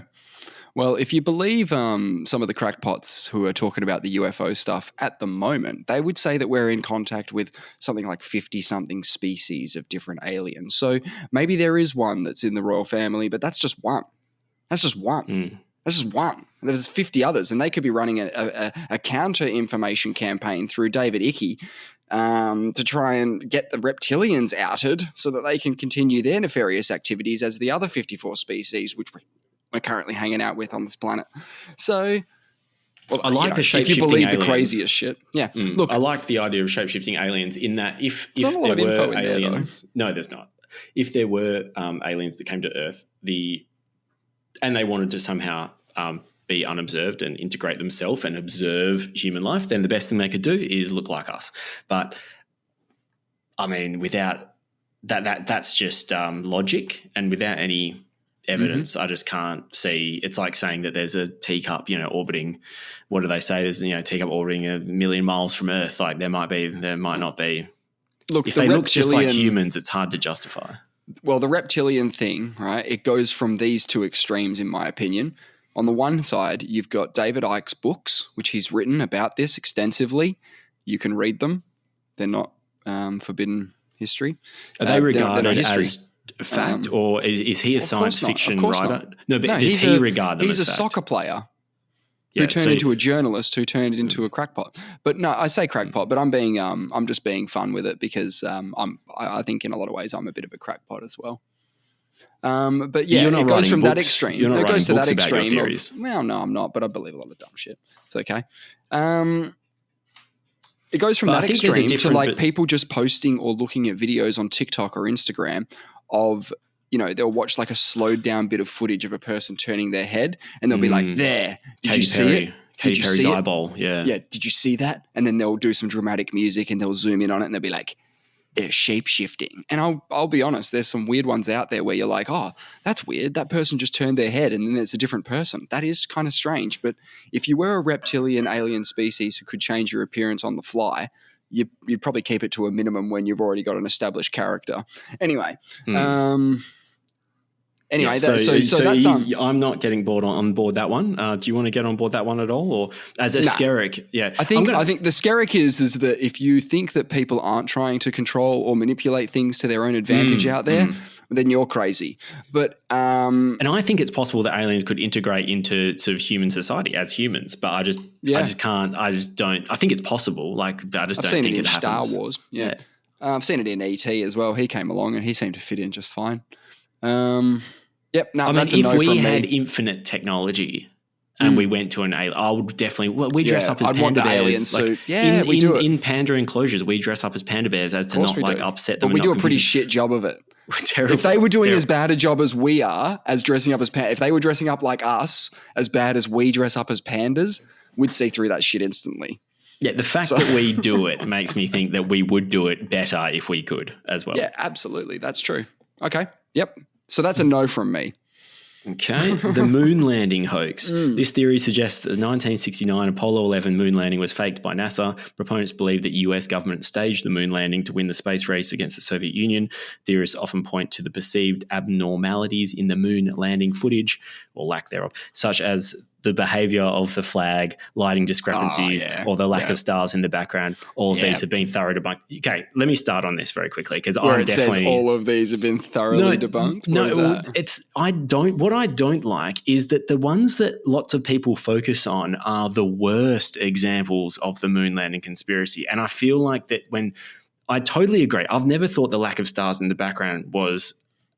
Well, if you believe some of the crackpots who are talking about the UFO stuff at the moment, they would say that we're in contact with something like 50-something species of different aliens. So maybe there is one that's in the royal family, but that's just one. That's just one. That's just one. There's 50 others, and they could be running a counter-information campaign through David Icke to try and get the reptilians outed so that they can continue their nefarious activities as the other 54 species, which we're currently hanging out with on this planet. So, I like the shape-shifting aliens. If you believe the craziest shit. Yeah. Look, I like the idea of shape-shifting aliens in that if there were aliens... No, there's not. If there were aliens that came to Earth, and they wanted to somehow be unobserved and integrate themselves and observe human life, then the best thing they could do is look like us. But, I mean, without that's just logic, and without any evidence, I just can't see. It's like saying that there's a teacup, orbiting. What do they say? There's a teacup orbiting 1 million miles from Earth. Like there might not be. Look, if they look just like humans, it's hard to justify. Well, the reptilian thing, right? It goes from these two extremes, in my opinion. On the one side, you've got David Icke's books, which he's written about this extensively. You can read them; they're not forbidden history. Are they regarded as fact, or is he a science fiction writer? No, but does he regard them as fact? He's a soccer player who turned into a journalist who turned into a crackpot. But no, I say crackpot, but I'm just being fun with it because I think in a lot of ways I'm a bit of a crackpot as well. But yeah, it goes from that extreme. You're not it goes to that extreme. Well, no, I'm not, but I believe a lot of dumb shit. It's okay. It goes from that extreme to like people just posting or looking at videos on TikTok or Instagram of, they'll watch like a slowed down bit of footage of a person turning their head and they'll be like, there, did you see it? Katy Perry's eyeball, yeah. Yeah, did you see that? And then they'll do some dramatic music and they'll zoom in on it and they'll be like, they're shape-shifting. And I'll be honest, there's some weird ones out there where you're like, oh, that's weird. That person just turned their head and then it's a different person. That is kind of strange. But if you were a reptilian alien species who could change your appearance on the fly, you'd probably keep it to a minimum when you've already got an established character. Anyway, so that's I'm not getting on board that one. Do you want to get on board that one at all, or as a Skerrick? Yeah, I think the Skerrick is that if you think that people aren't trying to control or manipulate things to their own advantage out there, then you're crazy. But and I think it's possible that aliens could integrate into sort of human society as humans, but I just can't. I just don't. I think it's possible. Like I just don't think it happens. Star Wars. Yeah. I've seen it in E.T. as well. He came along and he seemed to fit in just fine. Yep. No, that's a no from me. If we had infinite technology and we went to an alien, I would definitely. We dress up as panda bears. Like we do it in panda enclosures. We dress up as panda bears as to not upset them. But we do a pretty shit job of it. Terrible. If they were doing as bad a job as we are, as dressing up as pandas, if they were dressing up like us as bad as we dress up as pandas, we'd see through that shit instantly. Yeah, the fact that we do it makes me think that we would do it better if we could as well. Yeah, absolutely. That's true. Okay. Yep. So that's a no from me. Okay. The moon landing hoax. This theory suggests that the 1969 Apollo 11 moon landing was faked by NASA. Proponents believe that US government staged the moon landing to win the space race against the Soviet Union. Theorists often point to the perceived abnormalities in the moon landing footage, or lack thereof, such as the behavior of the flag, lighting discrepancies, or the lack of stars in the background. All of these have been thoroughly debunked. Okay, let me start on this very quickly because I'm definitely says all of these have been thoroughly debunked. What I don't like is that the ones that lots of people focus on are the worst examples of the moon landing conspiracy, and I feel like that when I totally agree. I've never thought the lack of stars in the background was,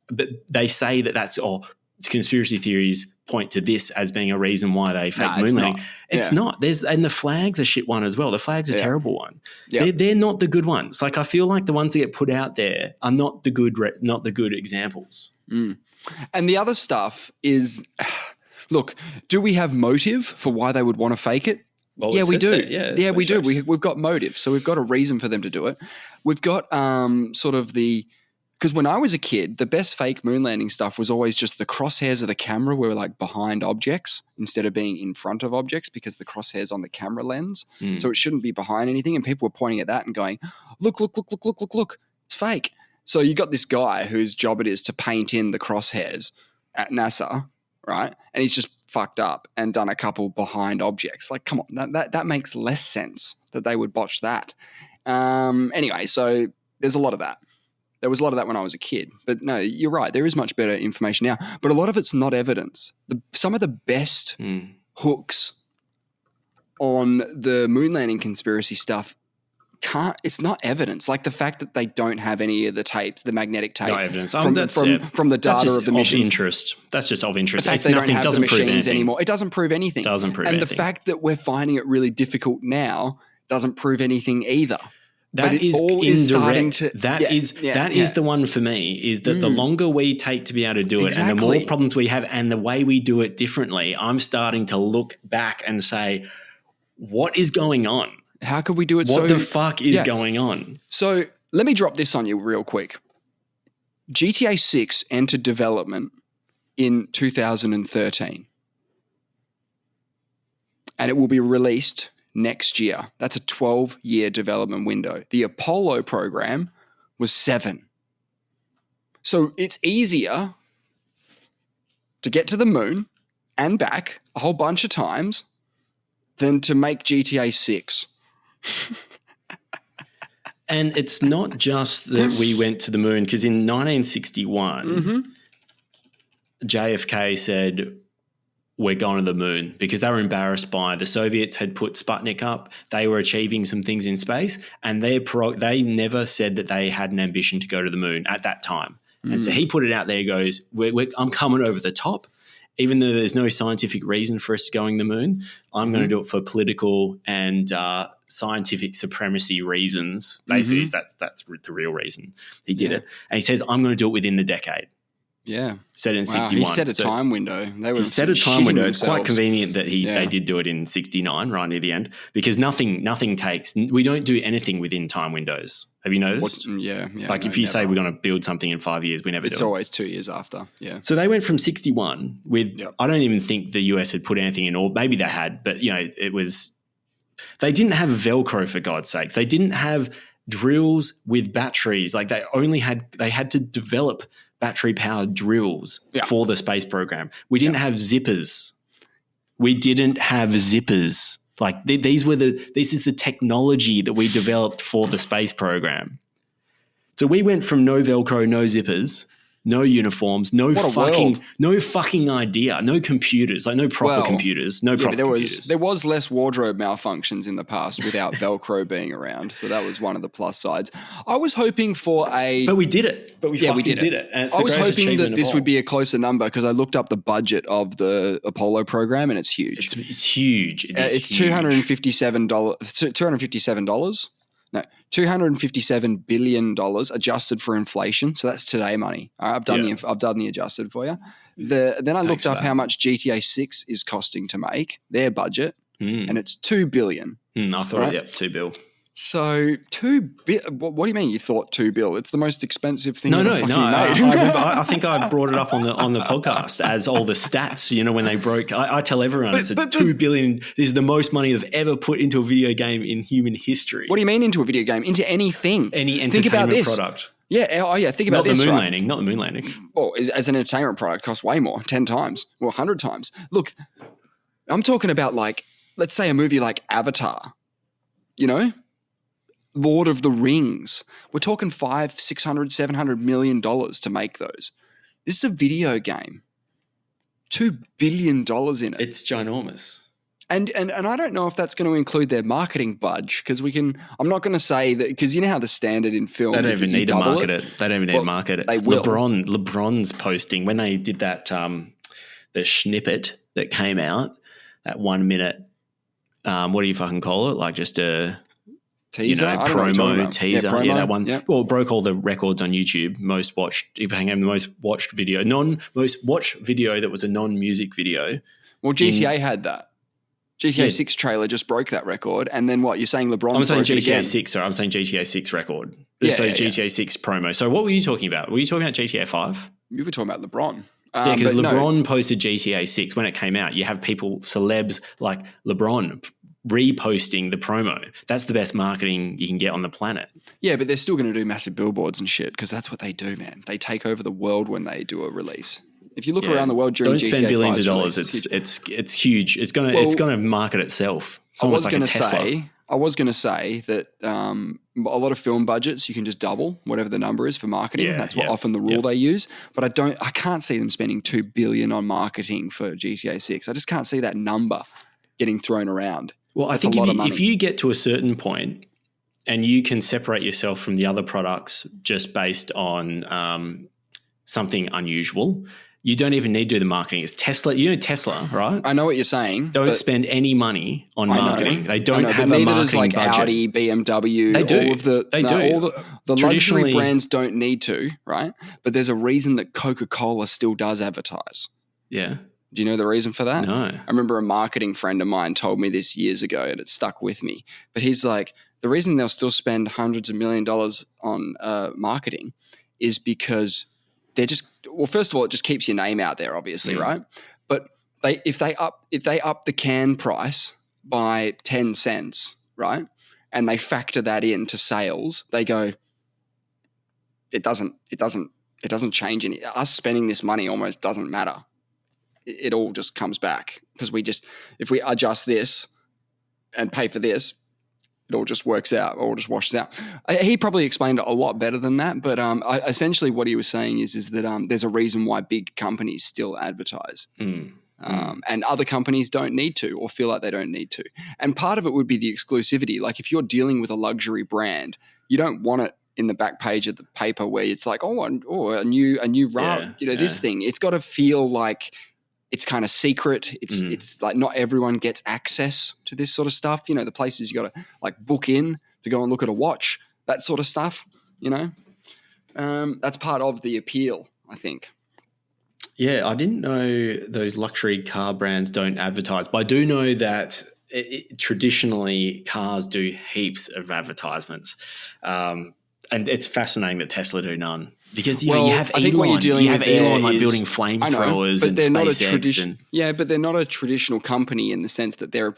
but they say that that's all. Conspiracy theories point to this as being a reason why they fake moon landing. It's not. And the flag's a shit one as well. The flag's a terrible one. Yeah. They're not the good ones. Like I feel like the ones that get put out there are not the good examples. And the other stuff is, look, do we have motive for why they would want to fake it? Well, we do. Yeah, we do. We've got motive, so we've got a reason for them to do it. We've got sort of because when I was a kid, the best fake moon landing stuff was always just the crosshairs of the camera were like behind objects instead of being in front of objects because the crosshairs on the camera lens. So it shouldn't be behind anything. And people were pointing at that and going, look, it's fake. So you got this guy whose job it is to paint in the crosshairs at NASA, right? And he's just fucked up and done a couple behind objects. Like, come on, that makes less sense that they would botch that. Anyway, so there's a lot of that. There was a lot of that when I was a kid. But no, you're right. There is much better information now. But a lot of it's not evidence. Some of the best hooks on the moon landing conspiracy stuff it's not evidence. Like the fact that they don't have any of the tapes, the magnetic tape. No evidence. From the data of the missions. Interest. That's just of interest. The fact they don't have the machines anymore. It doesn't prove anything. And the fact that we're finding it really difficult now doesn't prove anything either. That is indirect. That is the one for me, is that the longer we take to be able to do it and the more problems we have and the way we do it differently, I'm starting to look back and say, what is going on? How could we do it What the fuck is going on? So let me drop this on you real quick. GTA 6 entered development in 2013 and it will be released next year. That's a 12-year development window. The Apollo program was 7. So it's easier to get to the moon and back a whole bunch of times than to make GTA 6. And it's not just that we went to the moon, because in 1961, JFK said, we're going to the moon, because they were embarrassed by the Soviets had put Sputnik up. They were achieving some things in space, and they never said that they had an ambition to go to the moon at that time. And so he put it out there. He goes, I'm coming over the top. Even though there's no scientific reason for us going to the moon, I'm going to do it for political and scientific supremacy reasons. Basically, that's the real reason he did it. And he says, I'm going to do it within the decade. Yeah. Set it in 61. He set a time window. He set a time window. It's quite convenient that they did do it in 69, right near the end, because nothing takes – we don't do anything within time windows. Have you noticed? Like if you say we're going to build something in 5 years, we never do it. It's always 2 years after, So they went from 61 with I don't even think the US had put anything in, or maybe they had, but, it was – they didn't have Velcro, for God's sake. They didn't have drills with batteries. Like they had to develop – battery-powered drills for the space program. We didn't have zippers. Like this is the technology that we developed for the space program. So we went from no Velcro, no zippers no uniforms, no fucking idea, no computers, like no proper computers, no proper computers. There was less wardrobe malfunctions in the past without Velcro being around, so that was one of the plus sides. I was hoping for but we did it. But we did it. And I was hoping that this would be a closer number because I looked up the budget of the Apollo program and it's huge. It's huge. It's $257. No, $257 billion adjusted for inflation. So that's today money. All right, I've done the adjusted for you. Then I looked up how much GTA 6 is costing to make, their budget, and it's $2 billion. I thought, $2 billion. So $2 billion. What do you mean you thought $2 billion? It's the most expensive thing ever fucking made. I think I brought it up on the podcast as all the stats. You know, when they broke, I tell everyone it's $2 billion. This is the most money they've ever put into a video game in human history. What do you mean into a video game? Into anything? Any entertainment product. Yeah. Oh, yeah. Think about this. Not the moon landing. Well, as an entertainment product, it costs way more, 10 times or 100 times. Look, I'm talking about let's say a movie like Avatar. You know. Lord of the Rings. We're talking $500, $600, $700 million to make those. This is a video game. $2 billion in it. It's ginormous. And I don't know if that's going to include their marketing budge because I'm not going to say that because you know how the standard in film they don't is even need to market it. They don't even need to market it. They will. LeBron's posting when they did that the snippet that came out, that 1 minute. What do you fucking call it? Like just a teaser, promo teaser. Promo, that one. Yep. Well, it broke all the records on YouTube. It became the most watched video, most watched video that was a non-music video. Well, GTA had that. GTA 6 trailer just broke that record, and then what? You're saying LeBron? I'm saying GTA 6. Sorry, I'm saying GTA 6 record. GTA 6 promo. So what were you talking about? Were you talking about GTA 5? You were talking about LeBron. Because LeBron posted GTA 6 when it came out. You have celebs like LeBron reposting the promo. That's the best marketing you can get on the planet. Yeah, but they're still going to do massive billboards and shit because that's what they do, man. They take over the world when they do a release. If you look around the world during GTA 5's don't spend billions of dollars. Release, it's huge. It's gonna market itself. It's almost like a Tesla. I was going to say that a lot of film budgets you can just double whatever the number is for marketing. That's what often the rule they use. But I can't see them spending $2 billion on marketing for GTA 6. I just can't see that number getting thrown around. Well, I think if you get to a certain point and you can separate yourself from the other products just based on something unusual, you don't even need to do the marketing. It's Tesla. You know Tesla, right? I know what you're saying. Don't spend any money on marketing. They don't have a marketing marketing budget. Audi, BMW. They do. All the luxury brands don't need to, right? But there's a reason that Coca-Cola still does advertise. Yeah. Do you know the reason for that? No. I remember a marketing friend of mine told me this years ago and it stuck with me. But he's like, the reason they'll still spend hundreds of $1 millions on marketing is because they're just, well, first of all, it just keeps your name out there, obviously, right? But if they up the can price by 10 cents, right, and they factor that into sales, they go, it doesn't change any. Us spending this money almost doesn't matter. It all just comes back because if we adjust this and pay for this, it all just works out, or just washes out. He probably explained it a lot better than that, but essentially what he was saying is that there's a reason why big companies still advertise. And other companies don't need to or feel like they don't need to. And part of it would be the exclusivity. Like if you're dealing with a luxury brand, you don't want it in the back page of the paper where it's like, a new rub, this thing. It's got to feel like it's kind of secret. It's like not everyone gets access to this sort of stuff. The places you got to like book in to go and look at a watch, that sort of stuff, that's part of the appeal, I think. Yeah, I didn't know those luxury car brands don't advertise, but I do know that traditionally cars do heaps of advertisements. And it's fascinating that Tesla do none. Because you have Elon. I think what you're dealing with Elon like building flamethrowers and SpaceX. But they're not a traditional company in the sense that they're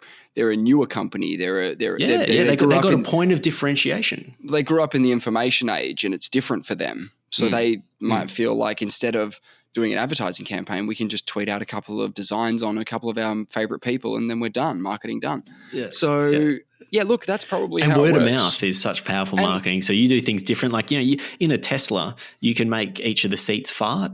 a newer company. They got a point of differentiation. They grew up in the information age, and it's different for them. So they might feel like instead of doing an advertising campaign, we can just tweet out a couple of designs on a couple of our favorite people, and then we're done. Marketing done. Yeah. So yeah, look, that's probably and how word it of works. mouth is such powerful marketing. So you do things different. Like, in a Tesla, you can make each of the seats fart.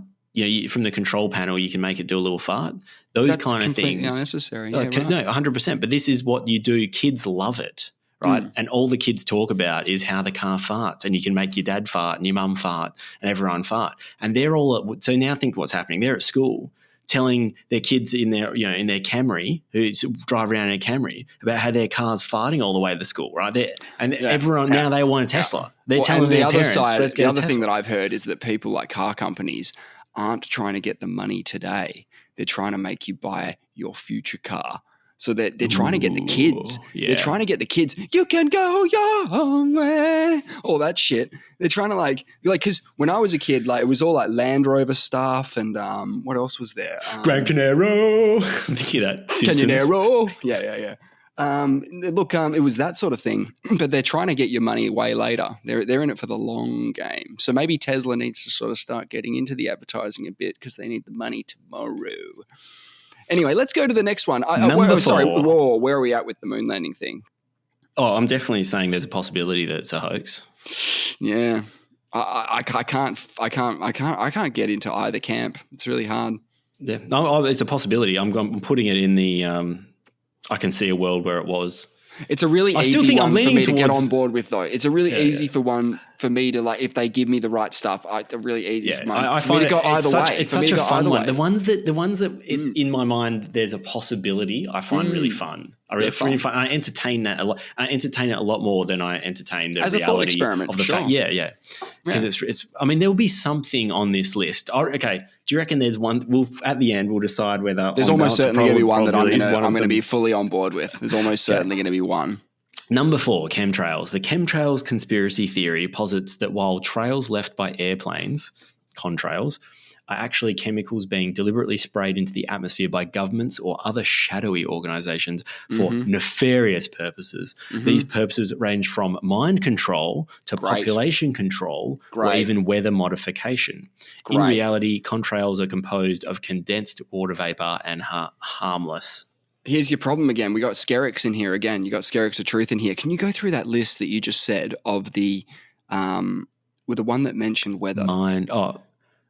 From the control panel, you can make it do a little fart. Those kind of things. That's unnecessary. Yeah, right. No, 100%. But this is what you do. Kids love it. Right. And all the kids talk about is how the car farts, and you can make your dad fart and your mum fart and everyone fart. And they're all so now think what's happening. They're at school telling their kids in their Camry, who drive around in a Camry, about how their car's farting all the way to school, right? Everyone now they want a Tesla. They're telling their parents, let's get a Tesla. The other thing that I've heard is that people like car companies aren't trying to get the money today. They're trying to make you buy your future car. So they're trying to get the kids. Yeah. They're trying to get the kids. You can go your own way. All that shit. They're trying to because when I was a kid, it was all like Land Rover stuff and what else was there? Gran Canario. Hear that? Canonero. Yeah. It was that sort of thing. But they're trying to get your money way later. They're in it for the long game. So maybe Tesla needs to sort of start getting into the advertising a bit because they need the money tomorrow. Anyway, let's go to the next one. Number 4. Where are we at with the moon landing thing? Oh, I'm definitely saying there's a possibility that it's a hoax. Yeah, I can't get into either camp. It's really hard. Yeah, no, it's a possibility. I'm putting it in the. I can see a world where it was. It's a really easy one for me to get on board with, though. It's a really easy for me to if they give me the right stuff. It's really easy for me to go either way. It's such a fun one. The ones that in my mind there's a possibility I find really fun. I really find fun. I entertain that a lot. I entertain it a lot more than I entertain the as reality a thought experiment of the sure. fact. Yeah. Because it's. I mean, there will be something on this list. Okay. Do you reckon there's one? At the end we'll decide whether there's almost certainly going to be one that I'm going to be fully on board with. There's almost certainly going to be one. Number 4, chemtrails. The chemtrails conspiracy theory posits that while trails left by airplanes, contrails, are actually chemicals being deliberately sprayed into the atmosphere by governments or other shadowy organisations for nefarious purposes. These purposes range from mind control to population control or even weather modification. In reality, contrails are composed of condensed water vapour and harmless. Here's your problem again. We got Skerricks in here again. You got Skerricks of Truth in here. Can you go through that list that you just said of the with the one that mentioned weather? Okay.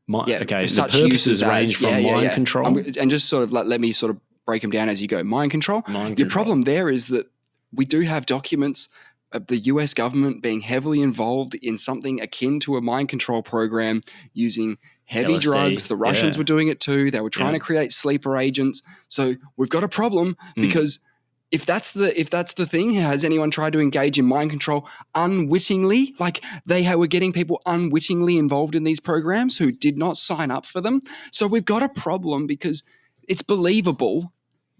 The purposes range from mind control. And just sort of let me sort of break them down as you go. Mind control. Your problem there is that we do have documents of the US government being heavily involved in something akin to a mind control program using heavy drugs. The Russians were doing it too. They were trying to create sleeper agents. So we've got a problem because if that's the thing, has anyone tried to engage in mind control unwittingly? Like they were getting people unwittingly involved in these programs who did not sign up for them. So we've got a problem because it's believable.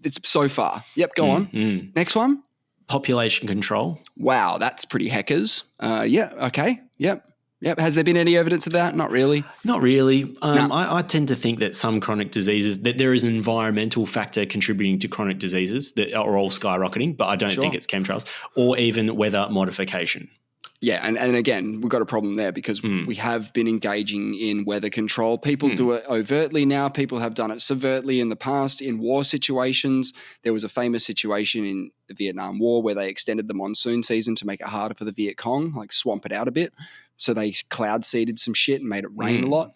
It's so far. Yep, go on. Next one. Population control. Wow, that's pretty heckers. Okay. Yep. Has there been any evidence of that? Not really. Not really. No. I tend to think that some chronic diseases, that there is an environmental factor contributing to chronic diseases that are all skyrocketing, but I don't think it's chemtrails or even weather modification. Yeah, and again, we've got a problem there because we have been engaging in weather control. People do it overtly now. People have done it subvertly in the past in war situations. There was a famous situation in the Vietnam War where they extended the monsoon season to make it harder for the Viet Cong, like swamp it out a bit. So they cloud seeded some shit and made it rain a lot.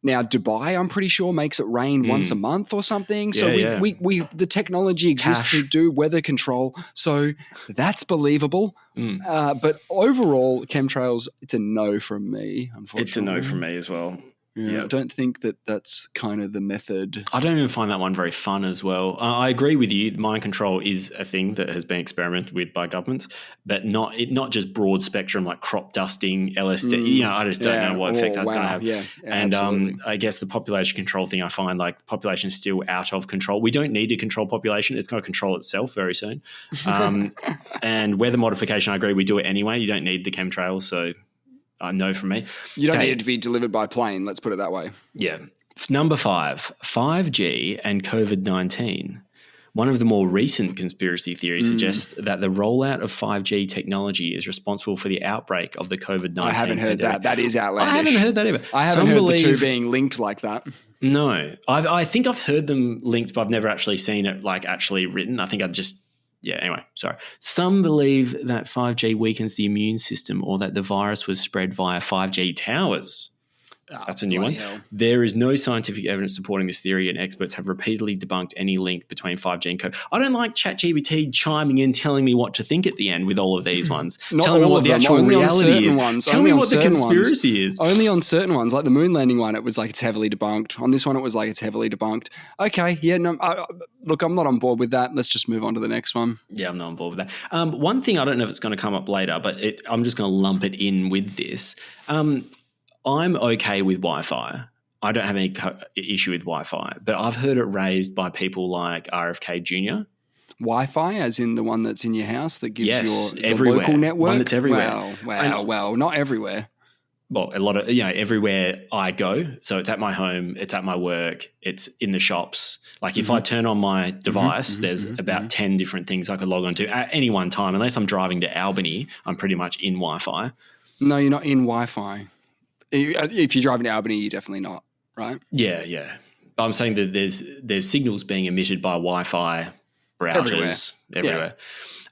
Now, Dubai, I'm pretty sure, makes it rain once a month or something. So we the technology exists to do weather control. So that's believable. But overall, chemtrails, it's a no from me, unfortunately. It's a no from me as well. Yeah, I don't think that's kind of the method. I don't even find that one very fun as well. I agree with you. Mind control is a thing that has been experimented with by governments, but not just broad spectrum like crop dusting, LSD. I just don't know what effect that's going to have. Yeah, and I guess the population control thing, I find like the population is still out of control. We don't need to control population. It's going to control itself very soon. And weather modification, I agree. We do it anyway. You don't need the chemtrails, so no from me. You don't need it to be delivered by plane, let's put it that way. Yeah. Number 5, 5G and COVID-19. One of the more recent conspiracy theories suggests that the rollout of 5G technology is responsible for the outbreak of the COVID-19 I haven't heard pandemic. that. That is outlandish. I haven't heard that either. I haven't heard the two being linked like that. No. I think I've heard them linked, but I've never actually seen it like actually written. I think anyway, sorry. Some believe that 5G weakens the immune system or that the virus was spread via 5G towers. That's a new one. Hell. There is no scientific evidence supporting this theory, and experts have repeatedly debunked any link between 5G and COVID. I don't like ChatGPT chiming in, telling me what to think at the end with all of these ones. Telling me what the actual reality is. Tell me what the conspiracy is. Only on certain ones, like the moon landing one, it was like it's heavily debunked. On this one, it was like it's heavily debunked. Okay, yeah, no, look, I'm not on board with that. Let's just move on to the next one. Yeah, I'm not on board with that. One thing, I don't know if it's going to come up later, but I'm just going to lump it in with this. I'm okay with Wi-Fi. I don't have any issue with Wi-Fi, but I've heard it raised by people like RFK Jr. Wi-Fi, as in the one that's in your house that gives your everywhere. Local network? One that's everywhere. Well, not everywhere. Well, a lot of, everywhere I go. So it's at my home, it's at my work, it's in the shops. Like if I turn on my device, there's about 10 different things I could log on to at any one time. Unless I'm driving to Albany, I'm pretty much in Wi-Fi. No, you're not in Wi-Fi. If you're driving to Albany, you're definitely not, right? Yeah. I'm saying that there's signals being emitted by Wi-Fi routers everywhere. Yeah.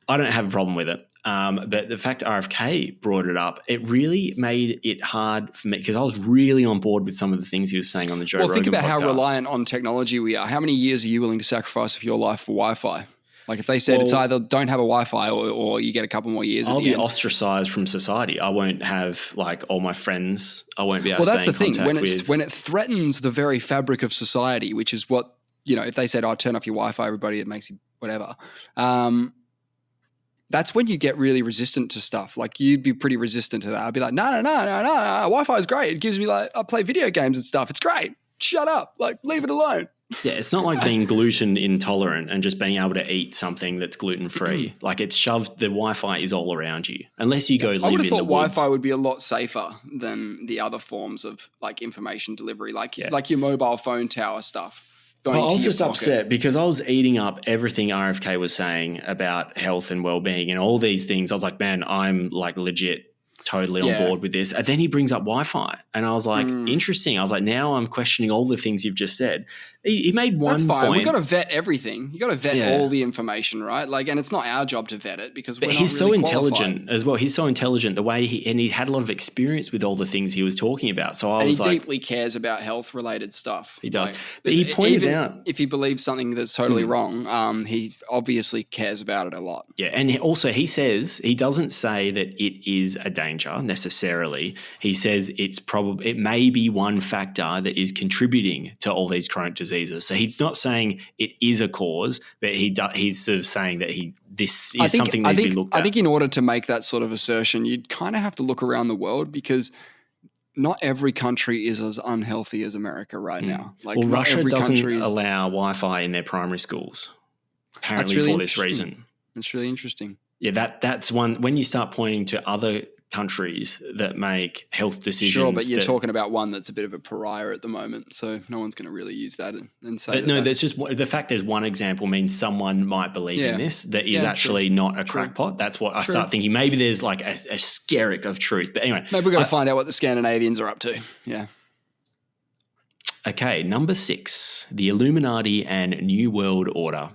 I don't have a problem with it. But the fact RFK brought it up, it really made it hard for me because I was really on board with some of the things he was saying on the Joe Rogan Well, think about podcast. how reliant on technology we are. How many years are you willing to sacrifice of your life for Wi-Fi? Like if they said it's either don't have a Wi-Fi or you get a couple more years. I'll be ostracized from society. I won't have like all my friends. I won't be able to stay in contact with. Well, that's the thing. When it threatens the very fabric of society, which is what, if they said, turn off your Wi-Fi, everybody, it makes you whatever. That's when you get really resistant to stuff. Like you'd be pretty resistant to that. I'd be like, no. Wi-Fi is great. It gives me I play video games and stuff. It's great. Shut up. Like leave it alone. Yeah, it's not like being gluten intolerant and just being able to eat something that's gluten free. Like it's shoved. The Wi-Fi is all around you, unless you go live in the woods. I would have thought Wi-Fi would be a lot safer than the other forms of like information delivery, like your mobile phone tower stuff. I was just upset because I was eating up everything RFK was saying about health and well-being and all these things. I was like, man, I'm like legit totally on board with this. And then he brings up Wi-Fi and I was like, interesting. I was like, now I'm questioning all the things you've just said. He made one That's fine. point. We've got to vet everything. You got to vet all the information, right? Like, and it's not our job to vet it because he's so intelligent as well. He's so intelligent the way he had a lot of experience with all the things he was talking about. So he deeply cares about health related stuff. He does. But he pointed out if he believes something that's totally wrong, he obviously cares about it a lot. Yeah, and also he says he doesn't say that it is a danger necessarily. He says it may be one factor that is contributing to all these chronic diseases. So he's not saying it is a cause, but he's sort of saying that this is something that needs to be looked at. I think in order to make that sort of assertion, you'd kind of have to look around the world because not every country is as unhealthy as America right now. Like, well, Russia doesn't allow Wi-Fi in their primary schools, apparently really for this reason. It's really interesting. Yeah, that's one. When you start pointing to other countries that make health decisions. Sure, but you're talking about one that's a bit of a pariah at the moment, so no one's going to really use that and say that's just the fact there's one example means someone might believe in this that is actually not a crackpot. That's what I start thinking. Maybe there's like a skerrick of truth. But anyway. Maybe we're going to find out what the Scandinavians are up to. Yeah. Okay, number 6, the Illuminati and New World Order.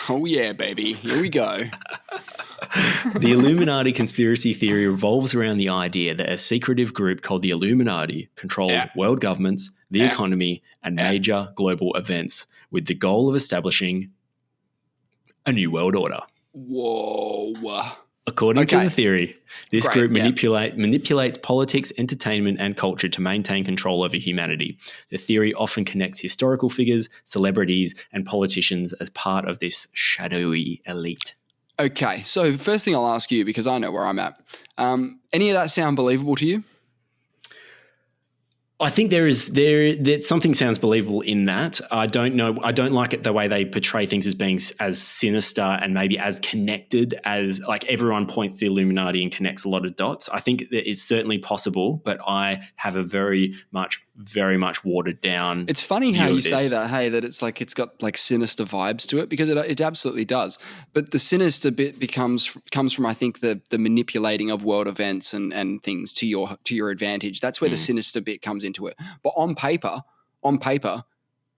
Oh yeah, baby. Here we go. The Illuminati conspiracy theory revolves around the idea that a secretive group called the Illuminati controls world governments, the economy, and major global events with the goal of establishing a new world order. Whoa. According to the theory, this group manipulates politics, entertainment, and culture to maintain control over humanity. The theory often connects historical figures, celebrities, and politicians as part of this shadowy elite. Okay, so first thing I'll ask you, because I know where I'm at, any of that sound believable to you? I think that something sounds believable in that. I don't know. I don't like it the way they portray things as being as sinister and maybe as connected as like everyone points to the Illuminati and connects a lot of dots. I think that it's certainly possible, but I have a very much very much watered down. It's funny how you say that, hey, that it's like it's got like sinister vibes to it, because it absolutely does. But the sinister bit comes from, I think, the manipulating of world events and things to your advantage. That's where the sinister bit comes into it. But on paper,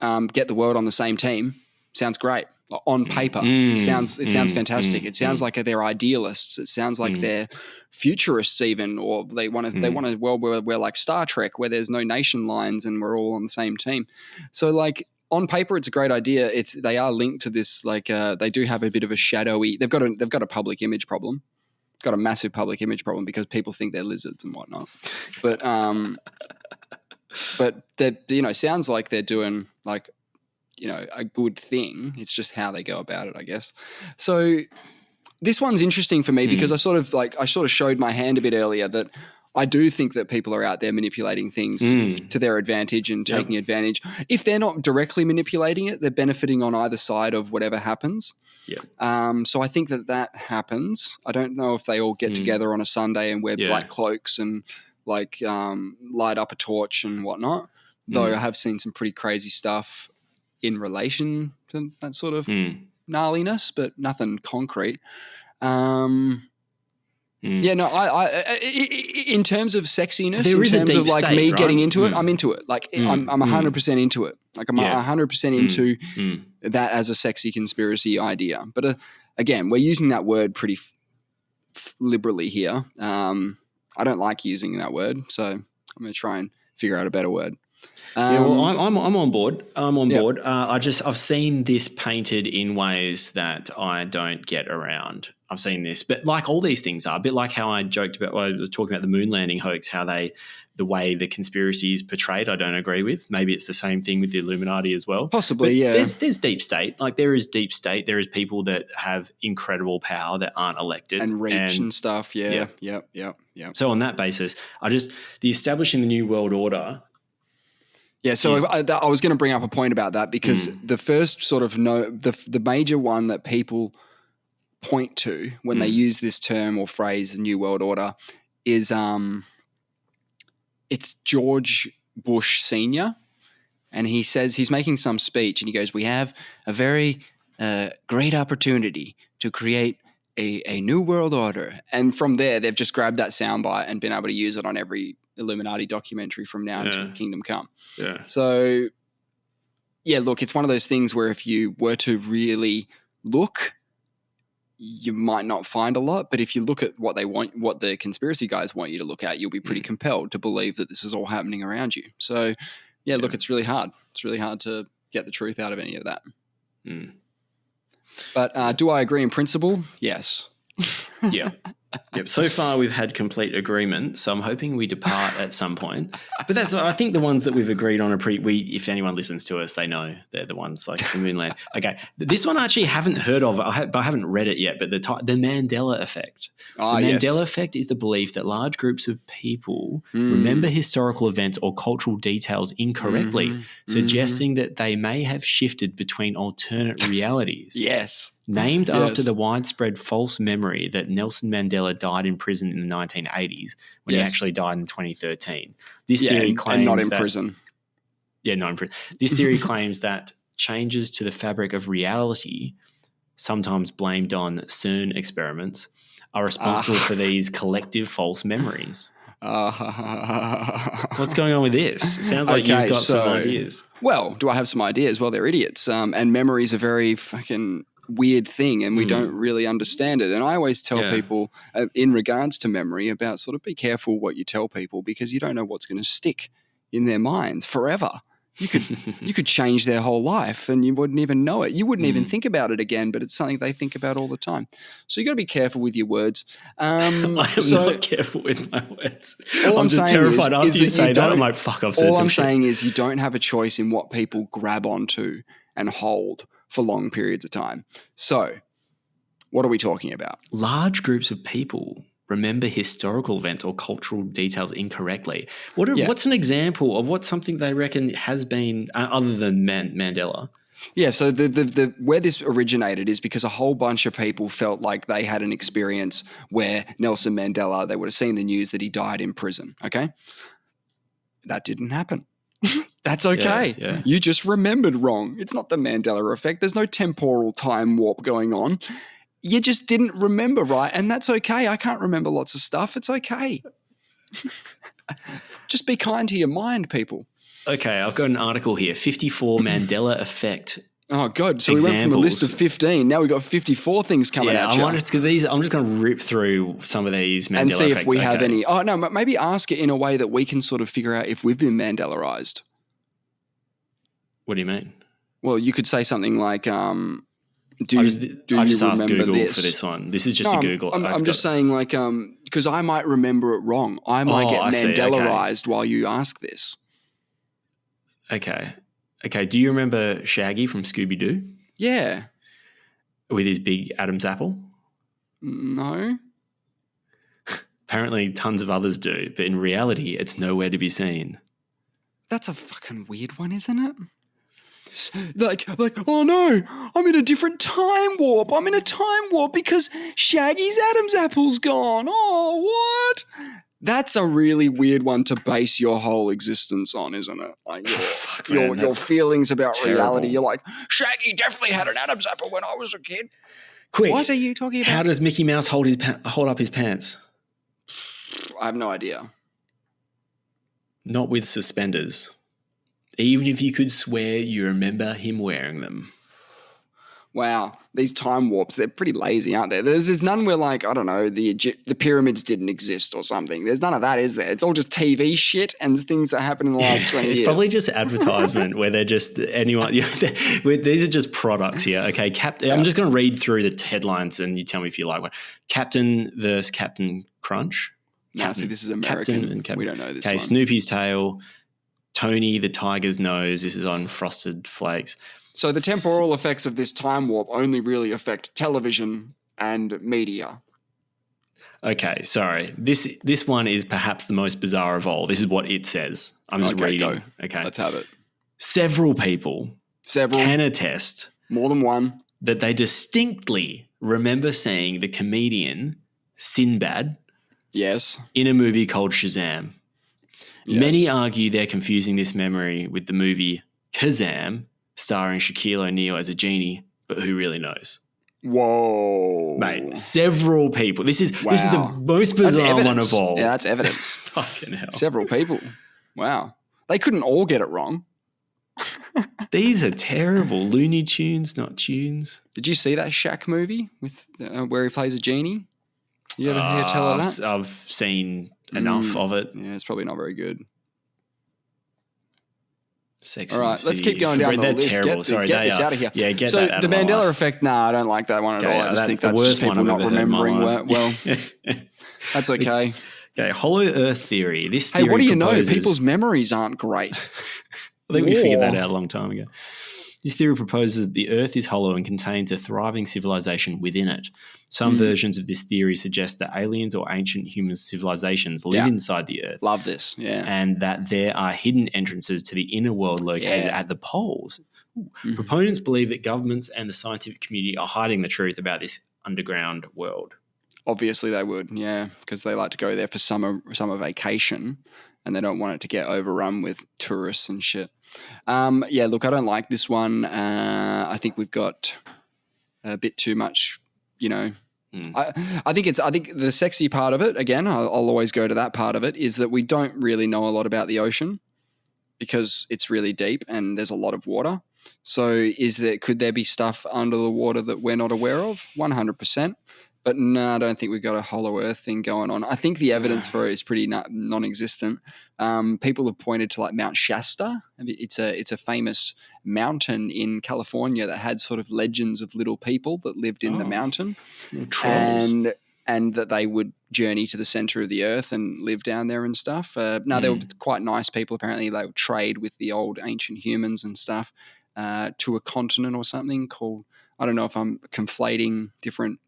get the world on the same team sounds great. On paper, it sounds fantastic. It sounds like they're idealists. It sounds like they're futurists, even, or they want a world where we're like Star Trek, where there's no nation lines and we're all on the same team. So, like, on paper, it's a great idea. They are linked to this. Like, they do have a bit of a shadowy. They've got a public image problem. Got a massive public image problem because people think they're lizards and whatnot. But that sounds like they're doing like, a good thing. It's just how they go about it, I guess. So this one's interesting for me because I sort of showed my hand a bit earlier that I do think that people are out there manipulating things to their advantage and taking advantage. If they're not directly manipulating it, they're benefiting on either side of whatever happens. Yeah. So I think that happens. I don't know if they all get together on a Sunday and wear black cloaks and like light up a torch and whatnot. Though I have seen some pretty crazy stuff in relation to that sort of gnarliness, but nothing concrete. Yeah, no, I in terms of sexiness, there in terms of like state, me right? getting into it, I'm into it. Like I'm 100% into it. Like I'm 100% into that as a sexy conspiracy idea. But again, we're using that word pretty liberally here. I don't like using that word, so I'm going to try and figure out a better word. Well, I'm on board. I'm on board. I've seen this painted in ways that I don't get around. I've seen this, but like all these things are a bit like how I joked about. Well, I was talking about the moon landing hoax, how the way the conspiracy is portrayed, I don't agree with. Maybe it's the same thing with the Illuminati as well. Possibly, but yeah. There's deep state. Like there is deep state. There is people that have incredible power that aren't elected and reach and stuff. Yeah. So on that basis, the establishing the new world order. Yeah, so I was going to bring up a point about that because the first sort of the major one that people point to when they use this term or phrase, the New World Order, is it's George Bush Sr., and he says he's making some speech and he goes, "We have a very great opportunity to create a new world order," and from there they've just grabbed that soundbite and been able to use it on every Illuminati documentary from now until Kingdom Come. Yeah. So, yeah, look, it's one of those things where if you were to really look, you might not find a lot. But if you look at what the conspiracy guys want you to look at, you'll be pretty compelled to believe that this is all happening around you. So, yeah, look, it's really hard. It's really hard to get the truth out of any of that. But do I agree in principle? Yes. Yeah. Yep. So far, we've had complete agreement. So I'm hoping we depart at some point. But I think the ones that we've agreed on are if anyone listens to us, they know they're the ones like the Moonland. Okay. This one I actually haven't heard of. I haven't read it yet. But the Mandela effect. The Mandela effect is the belief that large groups of people remember historical events or cultural details incorrectly, suggesting that they may have shifted between alternate realities. Yes. Named after the widespread false memory that Nelson Mandela died in prison in the 1980s when he actually died in 2013. This theory claims and not in prison. Yeah, not in prison. This theory claims that changes to the fabric of reality, sometimes blamed on CERN experiments, are responsible for these collective false memories. What's going on with this? It sounds like you've got some ideas. Well, do I have some ideas? Well, they're idiots. And memories are very fucking weird thing and we don't really understand it. And I always tell people in regards to memory about sort of be careful what you tell people because you don't know what's going to stick in their minds forever. You could change their whole life and you wouldn't even know it. You wouldn't even think about it again, but it's something they think about all the time. So you got to be careful with your words. I am not careful with my words. I'm just terrified after you say that. I'm like, fuck, I've said all some I'm shit. saying is you don't have a choice in what people grab onto and hold for long periods of time. So what are we talking about? Large groups of people remember historical events or cultural details incorrectly. What's an example of what something they reckon has been other than Mandela? Yeah, so the where this originated is because a whole bunch of people felt like they had an experience where Nelson Mandela, they would have seen the news that he died in prison, okay? That didn't happen. That's okay. Yeah. You just remembered wrong. It's not the Mandela effect. There's no temporal time warp going on. You just didn't remember right, and that's okay. I can't remember lots of stuff. It's okay. Just be kind to your mind, people. Okay, I've got an article here. 54 Mandela effect. Oh, God. So we went from a list of 15. Now we've got 54 things coming at you. I'm just going to rip through some of these Mandela and see effects. if we have any. Oh, no, maybe ask it in a way that we can sort of figure out if we've been Mandelarized. What do you mean? Well, you could say something like, I just asked Google this? for this one. This is just a Google. I'm just saying, like, because I might remember it wrong. I might get Mandelarized while you ask this. Okay. Do you remember Shaggy from Scooby-Doo? Yeah. With his big Adam's apple? No. Apparently tons of others do, but in reality, it's nowhere to be seen. That's a fucking weird one, isn't it? Like, oh no, I'm in a different time warp. I'm in a time warp because Shaggy's Adam's apple's gone. Oh, what? That's a really weird one to base your whole existence on, isn't it? Like your feelings about terrible. Reality. You're like, Shaggy definitely had an Adam's apple when I was a kid. Quick, what are you talking about? How does Mickey Mouse hold up his pants? I have no idea. Not with suspenders. Even if you could swear you remember him wearing them. Wow, these time warps, they're pretty lazy, aren't they? There's none where, like, I don't know, the pyramids didn't exist or something. There's none of that, is there? It's all just TV shit and things that happened in the last 20 years. It's probably just advertisement where they're just anyone. These are just products here. Okay, I'm just going to read through the headlines and you tell me if you like one. Captain versus Captain Crunch. See, this is American. We don't know this one. Okay, Snoopy's tail. Tony the tiger's nose. This is on Frosted Flakes. So the temporal effects of this time warp only really affect television and media. Okay, sorry. This one is perhaps the most bizarre of all. This is what it says. I'm just reading. Go. Okay, let's have it. Several people can attest, more than one, that they distinctly remember seeing the comedian Sinbad, yes, in a movie called Shazam. Yes. Many argue they're confusing this memory with the movie Kazam, starring Shaquille O'Neal as a genie, but who really knows? Whoa. Mate, several people. This is the most bizarre one of all. Yeah, that's evidence. Fucking hell. Several people. Wow. They couldn't all get it wrong. These are terrible. Looney Tunes, not tunes. Did you see that Shaq movie with where he plays a genie? You ever hear tell of that? I've seen enough of it. Yeah, it's probably not very good. Sex all right, let's keep going down the list. Terrible. Get this out of here. Yeah, get so that out the of my Mandela life. effect, I don't like that one at all. I just think that's worst just people not remembering well. That's okay. Okay, Hollow Earth theory. This hey, theory what do you proposes... know? People's memories aren't great. I think we figured that out a long time ago. This theory proposes that the Earth is hollow and contains a thriving civilization within it. Some versions of this theory suggest that aliens or ancient human civilizations live inside the Earth. Love this, yeah. And that there are hidden entrances to the inner world located at the poles. Proponents believe that governments and the scientific community are hiding the truth about this underground world. Obviously they would, yeah, because they like to go there for summer vacation and they don't want it to get overrun with tourists and shit. Yeah, look, I don't like this one. I think we've got a bit too much, you know. I think the sexy part of it, again, I'll always go to that part of it, is that we don't really know a lot about the ocean because it's really deep and there's a lot of water. So could there be stuff under the water that we're not aware of? 100%. But no, I don't think we've got a hollow earth thing going on. I think the evidence for it is pretty non-existent. People have pointed to like Mount Shasta. It's a famous mountain in California that had sort of legends of little people that lived in the mountain, and that they would journey to the center of the earth and live down there and stuff. They were quite nice people. Apparently, they would trade with the old ancient humans and stuff to a continent or something called. I don't know if I'm conflating different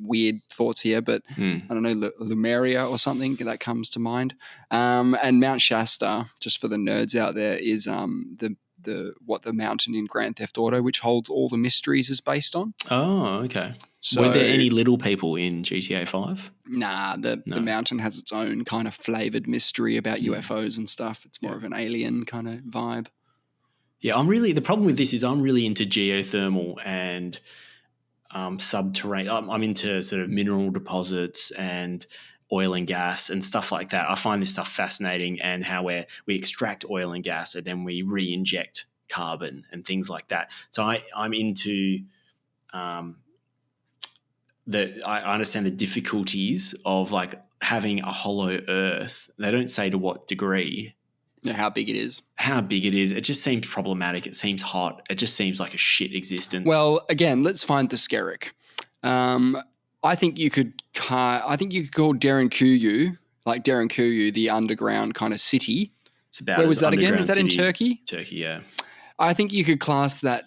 weird thoughts here, but I don't know, Lemuria or something that comes to mind. And Mount Shasta, just for the nerds out there, is the what the mountain in Grand Theft Auto, which holds all the mysteries, is based on. Oh, okay. So, were there any little people in GTA 5? Nah, the mountain has its own kind of flavored mystery about UFOs and stuff. It's more of an alien kind of vibe. Yeah, the problem with this is I'm really into geothermal and subterranean. I'm into sort of mineral deposits and oil and gas and stuff like that. I find this stuff fascinating, and how we extract oil and gas and then we re-inject carbon and things like that. So I'm into I understand the difficulties of like having a hollow Earth. They don't say to what degree. How big it is. It just seems problematic. It seems hot. It just seems like a shit existence. Well, again, let's find the Skerrick. I think you could call Darren Kuyu, like Darren Kuyu, the underground kind of city. It's about Where was that again? Is that in Turkey? Turkey, yeah. I think you could class that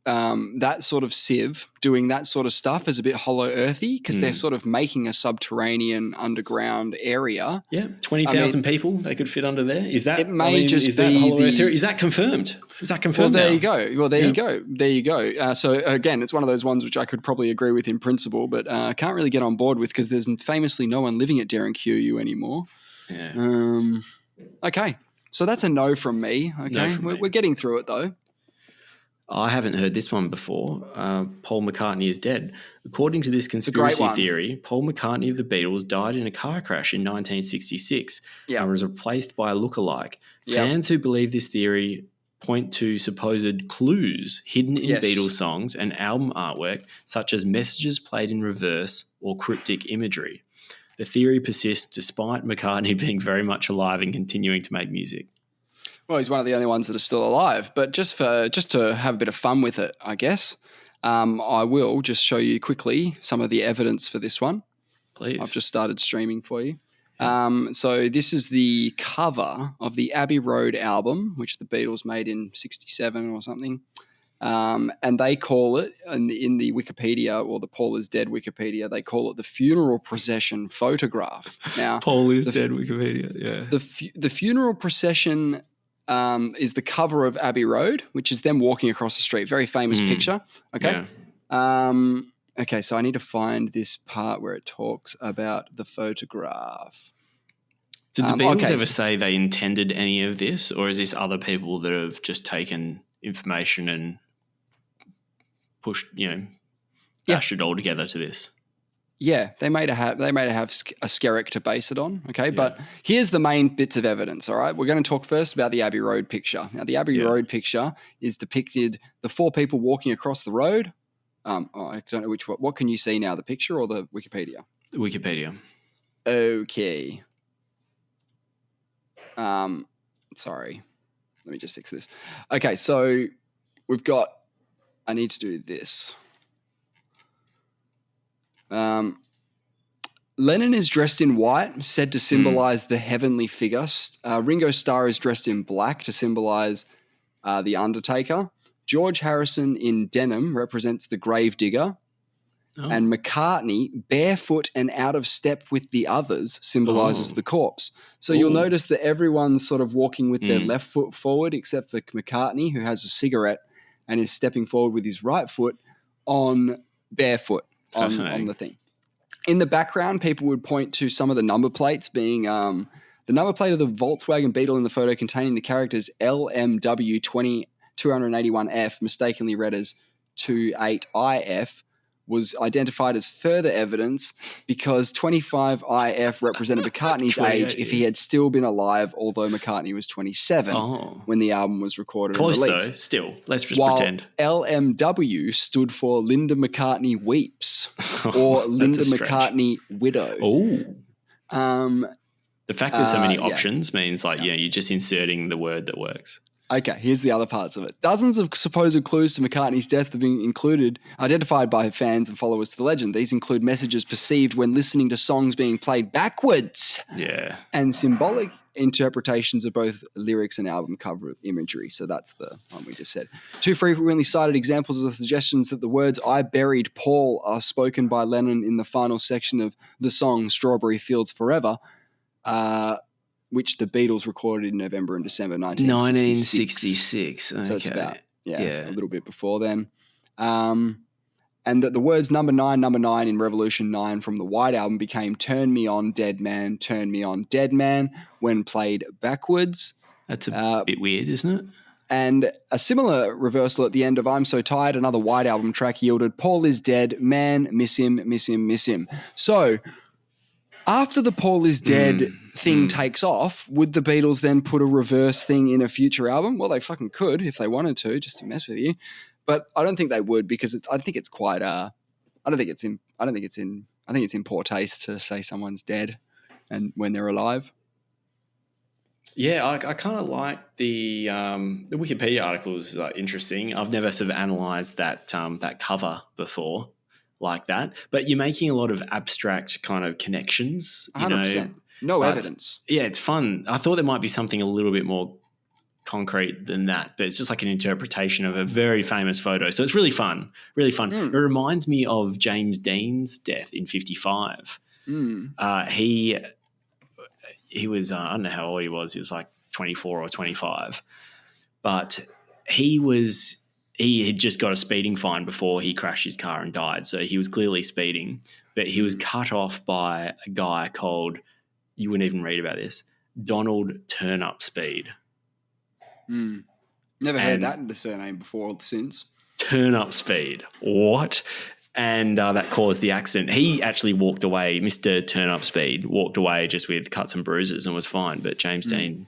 that sort of sieve doing that sort of stuff as a bit hollow earthy, because they're sort of making a subterranean underground area. Yeah, 20,000 people they could fit under there. Is that? It may just be hollow earth theory? Is that confirmed? Well, there you go. There you go. So again, it's one of those ones which I could probably agree with in principle, but can't really get on board with, because there's famously no one living at Darren QU anymore. Yeah. Okay, so that's a no from me. Okay, we're getting through it though. I haven't heard this one before. Paul McCartney is dead. According to this conspiracy theory, Paul McCartney of the Beatles died in a car crash in 1966 and was replaced by a lookalike. Fans who believe this theory point to supposed clues hidden in Beatles songs and album artwork, such as messages played in reverse or cryptic imagery. The theory persists despite McCartney being very much alive and continuing to make music. Well, he's one of the only ones that are still alive. But just to have a bit of fun with it, I guess, I will just show you quickly some of the evidence for this one. Please. I've just started streaming for you. So this is the cover of the Abbey Road album, which the Beatles made in 1967 or something. And they call it, in the Wikipedia, or the Paul is Dead Wikipedia, they call it the funeral procession photograph. Now, Paul is Dead Wikipedia, yeah. The funeral procession is the cover of Abbey Road, which is them walking across the street. Very famous picture. Okay. Yeah. Okay, so I need to find this part where it talks about the photograph. Did the Beatles ever say they intended any of this, or is this other people that have just taken information and pushed, bashed it all together to this? Yeah, they may have a Skerrick to base it on, okay? Yeah. But here's the main bits of evidence, all right? We're going to talk first about the Abbey Road picture. Now, the Abbey Road picture is depicted the four people walking across the road. I don't know which one. What can you see now, the picture or the Wikipedia? The Wikipedia. Okay. Sorry. Let me just fix this. Okay, so I need to do this. Lennon is dressed in white, said to symbolize the heavenly figure. Ringo Starr is dressed in black to symbolize the Undertaker. George Harrison in denim represents the gravedigger. Oh. And McCartney, barefoot and out of step with the others, symbolizes the corpse. So you'll notice that everyone's sort of walking with their left foot forward, except for McCartney, who has a cigarette and is stepping forward with his right foot on barefoot on the thing. In the background, people would point to some of the number plates being the number plate of the Volkswagen Beetle in the photo containing the characters LMW 281F, mistakenly read as 28IF, was identified as further evidence because 25IF represented McCartney's age if he had still been alive, although McCartney was 27 when the album was recorded and released. Close though, still. Let's just pretend. LMW stood for Linda McCartney Weeps or Linda McCartney Widow. The fact there's so many options means you're just inserting the word that works. Okay, here's the other parts of it. Dozens of supposed clues to McCartney's death have been identified by fans and followers to the legend. These include messages perceived when listening to songs being played backwards. Yeah. And symbolic interpretations of both lyrics and album cover imagery. So that's the one we just said. Two frequently cited examples of suggestions that the words "I buried Paul" are spoken by Lennon in the final section of the song "Strawberry Fields Forever." which the Beatles recorded in November and December 1966. 1966. So it's Okay. about a little bit before then. And that the words number nine in Revolution 9 from the White Album became Turn Me On, Dead Man, Turn Me On, Dead Man when played backwards. That's a bit weird, isn't it? And a similar reversal at the end of I'm So Tired, another White Album track, yielded Paul is dead, man, miss him, miss him, miss him. So after the Paul is dead thing takes off, would the Beatles then put a reverse thing in a future album? Well, they fucking could if they wanted to, just to mess with you. But I don't think they would because I think it's quite. I think it's in poor taste to say someone's dead, and when they're alive. Yeah, I kind of like the Wikipedia article is interesting. I've never sort of analysed that cover before like that, but you're making a lot of abstract kind of connections. 100%. No evidence. Yeah, it's fun. I thought there might be something a little bit more concrete than that, but it's just like an interpretation of a very famous photo. So it's really fun, really fun. It reminds me of James Dean's death in 1955. He was, I don't know how old he was like 24 or 25, but he had just got a speeding fine before he crashed his car and died. So he was clearly speeding, but he was cut off by a guy called, you wouldn't even read about this, Donald Turnip Speed. Never heard that in the surname before or since. Turnip Speed. What? And that caused the accident. He actually walked away. Mr. Turnip Speed walked away just with cuts and bruises and was fine. But James Dean,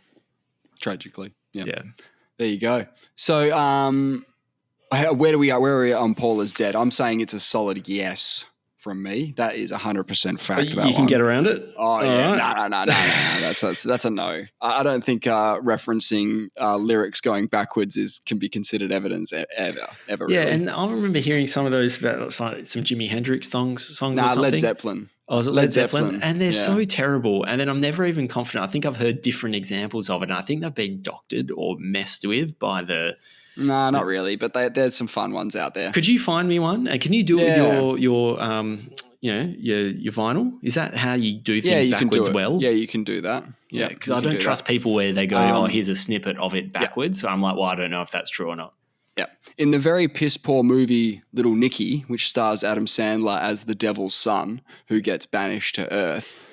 tragically, yeah. There you go. So, where are we on Paul is dead? I'm saying it's a solid yes from me. That is 100% fact. You can get around it. Oh yeah, no. That's a no. I don't think referencing lyrics going backwards can be considered evidence ever. Yeah, really. And I remember hearing some of those about like some Jimi Hendrix songs or something. Led Zeppelin. Oh, was it Led Zeppelin? And they're so terrible. And then I'm never even confident. I think I've heard different examples of it, and I think they've been doctored or messed with by the. No, not really, but there's some fun ones out there. Could you find me one? And can you do it with your vinyl? Is that how you do things backwards well? Yeah, you can do that. Yeah, because I don't trust people where they go, here's a snippet of it backwards. So I'm like, well, I don't know if that's true or not. Yeah. In the very piss-poor movie Little Nicky, which stars Adam Sandler as the devil's son who gets banished to Earth,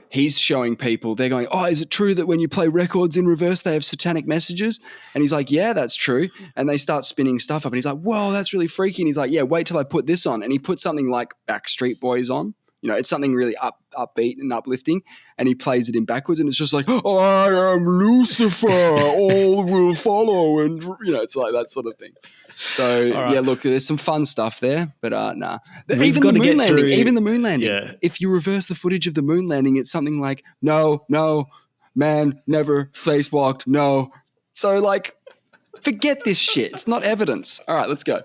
he's showing people, they're going, oh, is it true that when you play records in reverse, they have satanic messages? And he's like, yeah, that's true. And they start spinning stuff up and he's like, whoa, that's really freaky. And he's like, yeah, wait till I put this on. And he puts something like Backstreet Boys on. It's something really upbeat and uplifting, and he plays it in backwards, and it's just like, oh, I am Lucifer, all will follow, and it's like that sort of thing. So yeah, look, there's some fun stuff there, but nah. Even the moon landing. If you reverse the footage of the moon landing, it's something like, no, man never spacewalked, no. So like, forget this shit. It's not evidence. All right, let's go.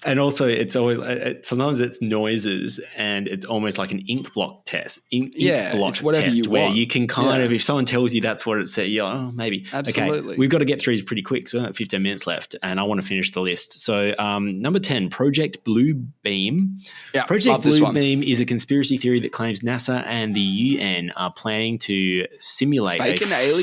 And also, it's always sometimes it's noises, and it's almost like an ink block test. Ink block it's whatever test you where want. you can kind of, if someone tells you that's what it said, you're like, oh, maybe. Absolutely. Okay, we've got to get through these pretty quick. So we have 15 minutes left, and I want to finish the list. So number 10, Project Blue Beam. Yeah, Project Blue Beam is a conspiracy theory that claims NASA and the UN are planning to simulate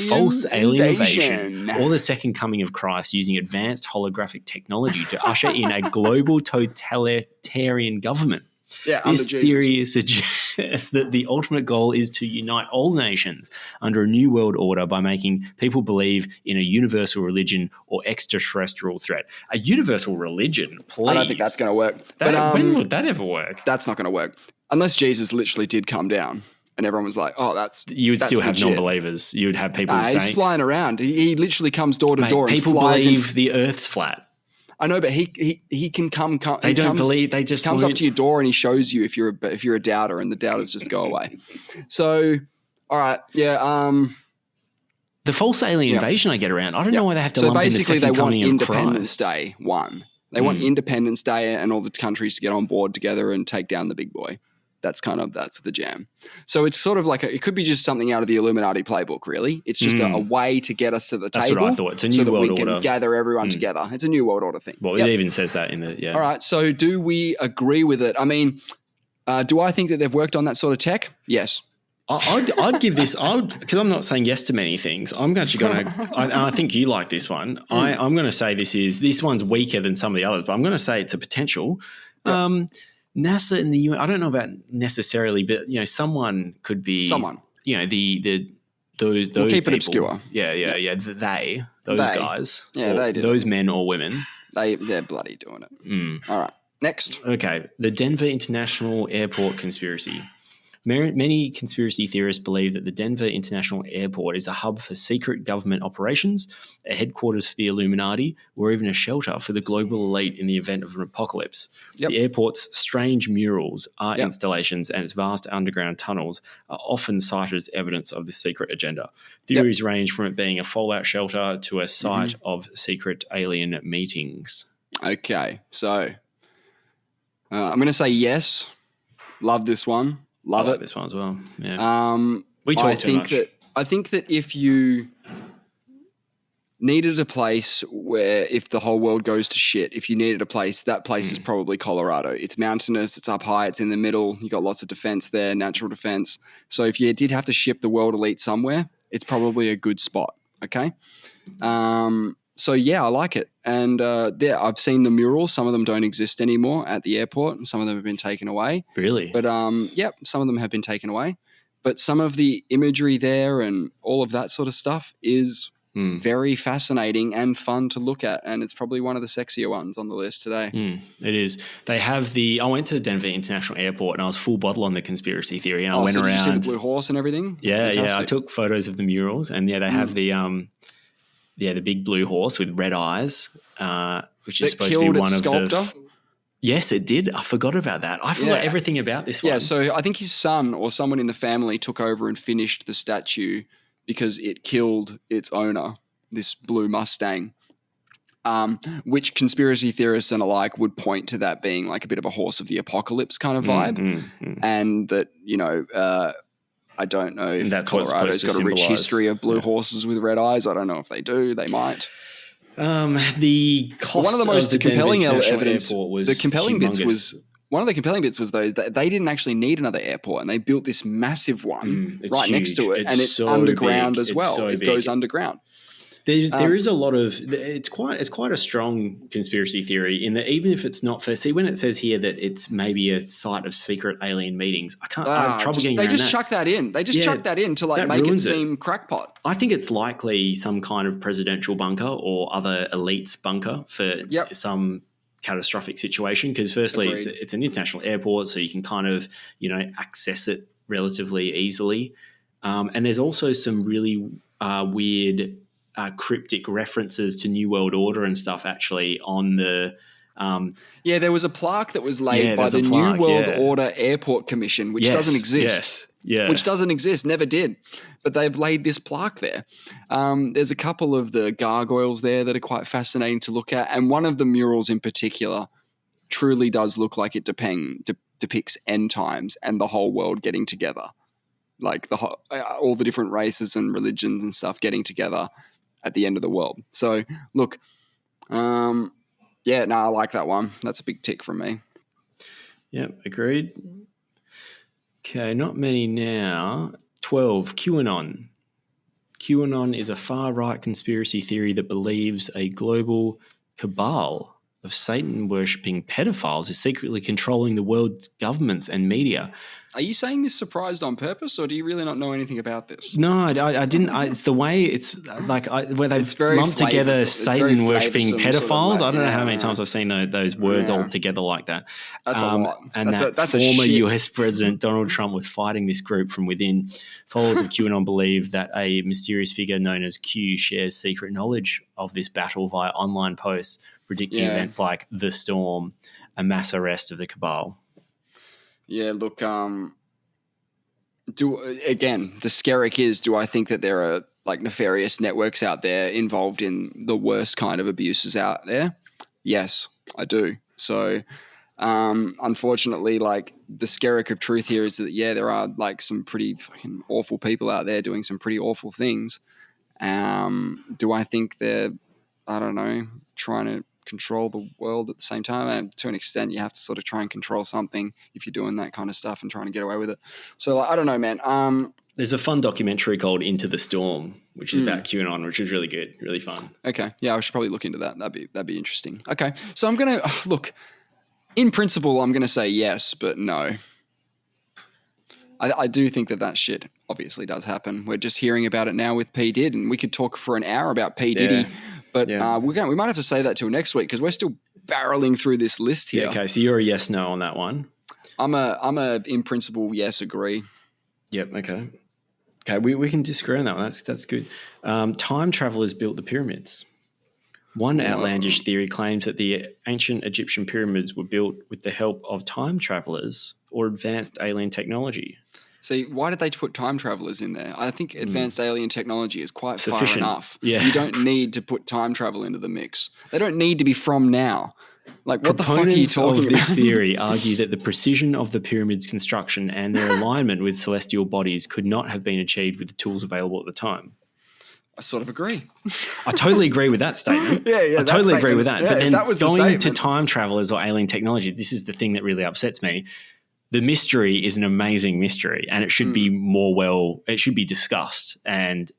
false alien invasion or the second coming of Christ using advanced holographic technology to usher in a global totalitarian government. Yeah, this theory suggests that the ultimate goal is to unite all nations under a new world order by making people believe in a universal religion or extraterrestrial threat. A universal religion, please. I don't think that's going to work. When would that ever work? That's not going to work. Unless Jesus literally did come down. And everyone was like, "Oh, you would still have legit. Non-believers. You would have people saying he's flying around. He literally comes door to door. People and flies believe the Earth's flat. I know, but he can come. They don't believe. They just comes up to your door and he shows you if you're a doubter, and the doubters just go away. So, all right, yeah. The false alien invasion I get around. I don't know why they have to. So lump basically, in the they want Independence Independence Day 1. They want Independence Day and all the countries to get on board together and take down the big boy. That's the jam. So it's sort of like it could be just something out of the Illuminati playbook, really. It's just a way to get us to the table. That's what I thought. It's a new world order. So that we can gather everyone together. It's a new world order thing. Well, it even says that in the, All right, so do we agree with it? I mean, do I think that they've worked on that sort of tech? Yes. I'd give this, because I'm not saying yes to many things. I'm actually going to, I think you like this one. I'm going to say this one's weaker than some of the others, but I'm going to say it's a potential. Yep. NASA in the UN, I don't know about necessarily, but someone could be someone. Those we'll keep people. It obscure. Yeah. Those guys. Yeah, they do. Those men or women. They're bloody doing it. All right, next. Okay, the Denver International Airport conspiracy. Many conspiracy theorists believe that the Denver International Airport is a hub for secret government operations, a headquarters for the Illuminati, or even a shelter for the global elite in the event of an apocalypse. Yep. The airport's strange murals, art installations, and its vast underground tunnels are often cited as evidence of the secret agenda. Theories range from it being a fallout shelter to a site of secret alien meetings. Okay, so I'm going to say yes. Love this one. Love I like it. This one as well. Yeah. We talk too much. I think that if you needed a place where, if the whole world goes to shit, if you needed a place, that place is probably Colorado. It's mountainous, it's up high, it's in the middle. You got lots of defense there, natural defense. So if you did have to ship the world elite somewhere, it's probably a good spot. Okay. So yeah, I like it. And I've seen the murals. Some of them don't exist anymore at the airport, and some of them have been taken away. Really? But some of them have been taken away. But some of the imagery there and all of that sort of stuff is very fascinating and fun to look at. And it's probably one of the sexier ones on the list today. It is. They have I went to Denver International Airport and I was full bottle on the conspiracy theory, and I went around. Did you see the blue horse and everything? Yeah. I took photos of the murals, and they have the big blue horse with red eyes, which is supposed to be one of the. Yes, it did. I forgot about that. I forgot everything about this one. Yeah, so I think his son or someone in the family took over and finished the statue because it killed its owner, this blue Mustang, which conspiracy theorists and alike would point to that being like a bit of a horse of the apocalypse kind of vibe, and that I don't know if Colorado's got a rich history of blue horses with red eyes. I don't know if they do. They might. The cost one of the most compelling evidence was the compelling humongous. bits was one of the compelling bits was though that they didn't actually need another airport, and they built this massive one right next to it, and it's so underground big. As well. So it goes underground. There is a lot of it's quite a strong conspiracy theory in that even if it's not for when it says here that it's maybe a site of secret alien meetings, I have trouble getting around that. They just chuck that in. They just chuck that in to make it seem crackpot. I think it's likely some kind of presidential bunker or other elites bunker for some catastrophic situation, because firstly it's an international airport, so you can kind of access it relatively easily, and there's also some really weird cryptic references to New World Order and stuff actually on the there was a plaque that was laid by the New World Order Airport Commission, which doesn't exist. Which doesn't exist, never did. But they've laid this plaque there. There's a couple of the gargoyles there that are quite fascinating to look at, and one of the murals in particular truly does look like it depicts end times and the whole world getting together, like all the different races and religions and stuff getting together at the end of the world. So look, I like that one. That's a big tick from me. Yep, agreed. Okay, not many now. 12, QAnon. QAnon is a far-right conspiracy theory that believes a global cabal of Satan-worshipping pedophiles is secretly controlling the world's governments and media. Are you saying this surprised on purpose, or do you really not know anything about this? No, I didn't. It's the way it's like where they've lumped together Satan-worshipping pedophiles. I don't know how many times I've seen those words all together like that. That's a lot. And that's former US President Donald Trump was fighting this group from within. Followers of QAnon believe that a mysterious figure known as Q shares secret knowledge of this battle via online posts predicting events like the storm, a mass arrest of the cabal. Yeah, look, the scaric is, do I think that there are like nefarious networks out there involved in the worst kind of abuses out there? Yes, I do. So, unfortunately, like the scaric of truth here is that, there are like some pretty fucking awful people out there doing some pretty awful things. Do I think they're, I don't know, trying to control the world at the same time. And to an extent, you have to sort of try and control something if you're doing that kind of stuff and trying to get away with it. So like, I don't know, man. There's a fun documentary called Into the Storm, which is about QAnon, which is really good, really fun. Okay. Yeah, I should probably look into that. That'd be interesting. Okay. So I'm going to look, in principle, I'm going to say yes, but no. I do think that shit obviously does happen. We're just hearing about it now with P. Diddy, and we could talk for an hour about P. Diddy, but we might have to say that till next week because we're still barreling through this list here. Yeah, okay, so you're a yes, no on that one. I'm a in principle yes, agree. Yep. Okay. Okay, we can disagree on that one. That's good. Time travelers built the pyramids. One outlandish theory claims that the ancient Egyptian pyramids were built with the help of time travelers or advanced alien technology. See, why did they put time travelers in there? I think advanced alien technology is quite sufficient. Far enough. Yeah. You don't need to put time travel into the mix. They don't need to be from now. Like, what the fuck are you talking about? This theory argue that the precision of the pyramid's construction and their alignment with celestial bodies could not have been achieved with the tools available at the time. I sort of agree. I totally agree with that statement. Yeah. I totally agree with that. Yeah, but then that was going to time travelers or alien technology, this is the thing that really upsets me. The mystery is an amazing mystery, and it should be it should be discussed and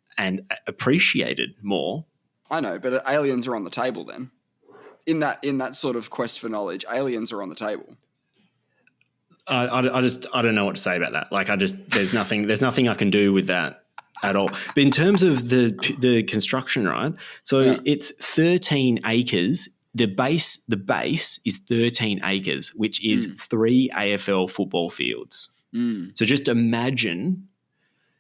appreciated more. I know, but aliens are on the table then. In that sort of quest for knowledge, aliens are on the table. I don't know what to say about that. Like, there's nothing I can do with that at all. But in terms of the construction, right? So it's 13 acres. The base is 13 acres, which is 3 AFL football fields. So just imagine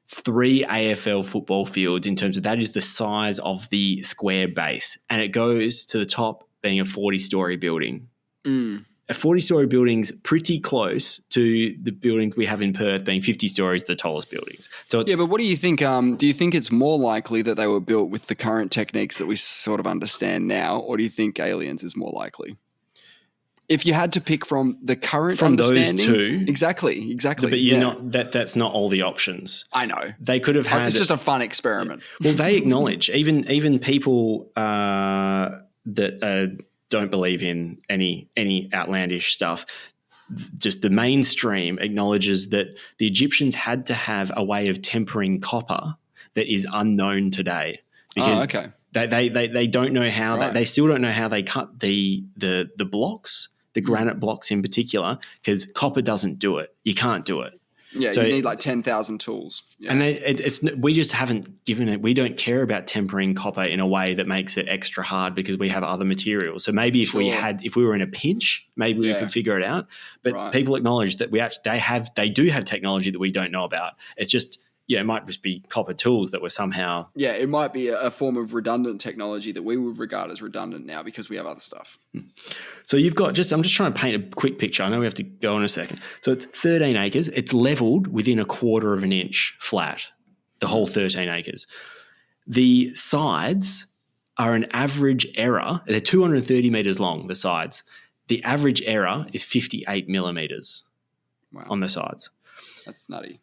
3 AFL football fields in terms of that is the size of the square base, and it goes to the top being a 40-story building. A 40-story building's pretty close to the buildings we have in Perth being 50 stories, the tallest buildings. So but what do you think? Do you think it's more likely that they were built with the current techniques that we sort of understand now, or do you think aliens is more likely? If you had to pick from the current understanding, those two, exactly. But you're not that's not all the options. I know they could have had. It's just a fun experiment. Well, they acknowledge even people that don't believe in any outlandish stuff. Just the mainstream acknowledges that the Egyptians had to have a way of tempering copper that is unknown today because they don't know how they still don't know how they cut the blocks, the granite blocks in particular, because copper doesn't do it. You can't do it. Yeah, so you need like 10,000 tools. Yeah. And we just haven't given it. We don't care about tempering copper in a way that makes it extra hard because we have other materials. So maybe if we were in a pinch, maybe we could figure it out. But people acknowledge that they do have technology that we don't know about. It's just it might just be copper tools that were somehow. Yeah, it might be a form of redundant technology that we would regard as redundant now because we have other stuff. So you've got I'm just trying to paint a quick picture. I know we have to go in a second. So it's 13 acres. It's leveled within 1/4 of an inch flat, the whole 13 acres. The sides are an average error. They're 230 meters long, the sides. The average error is 58 millimeters on the sides. That's nutty.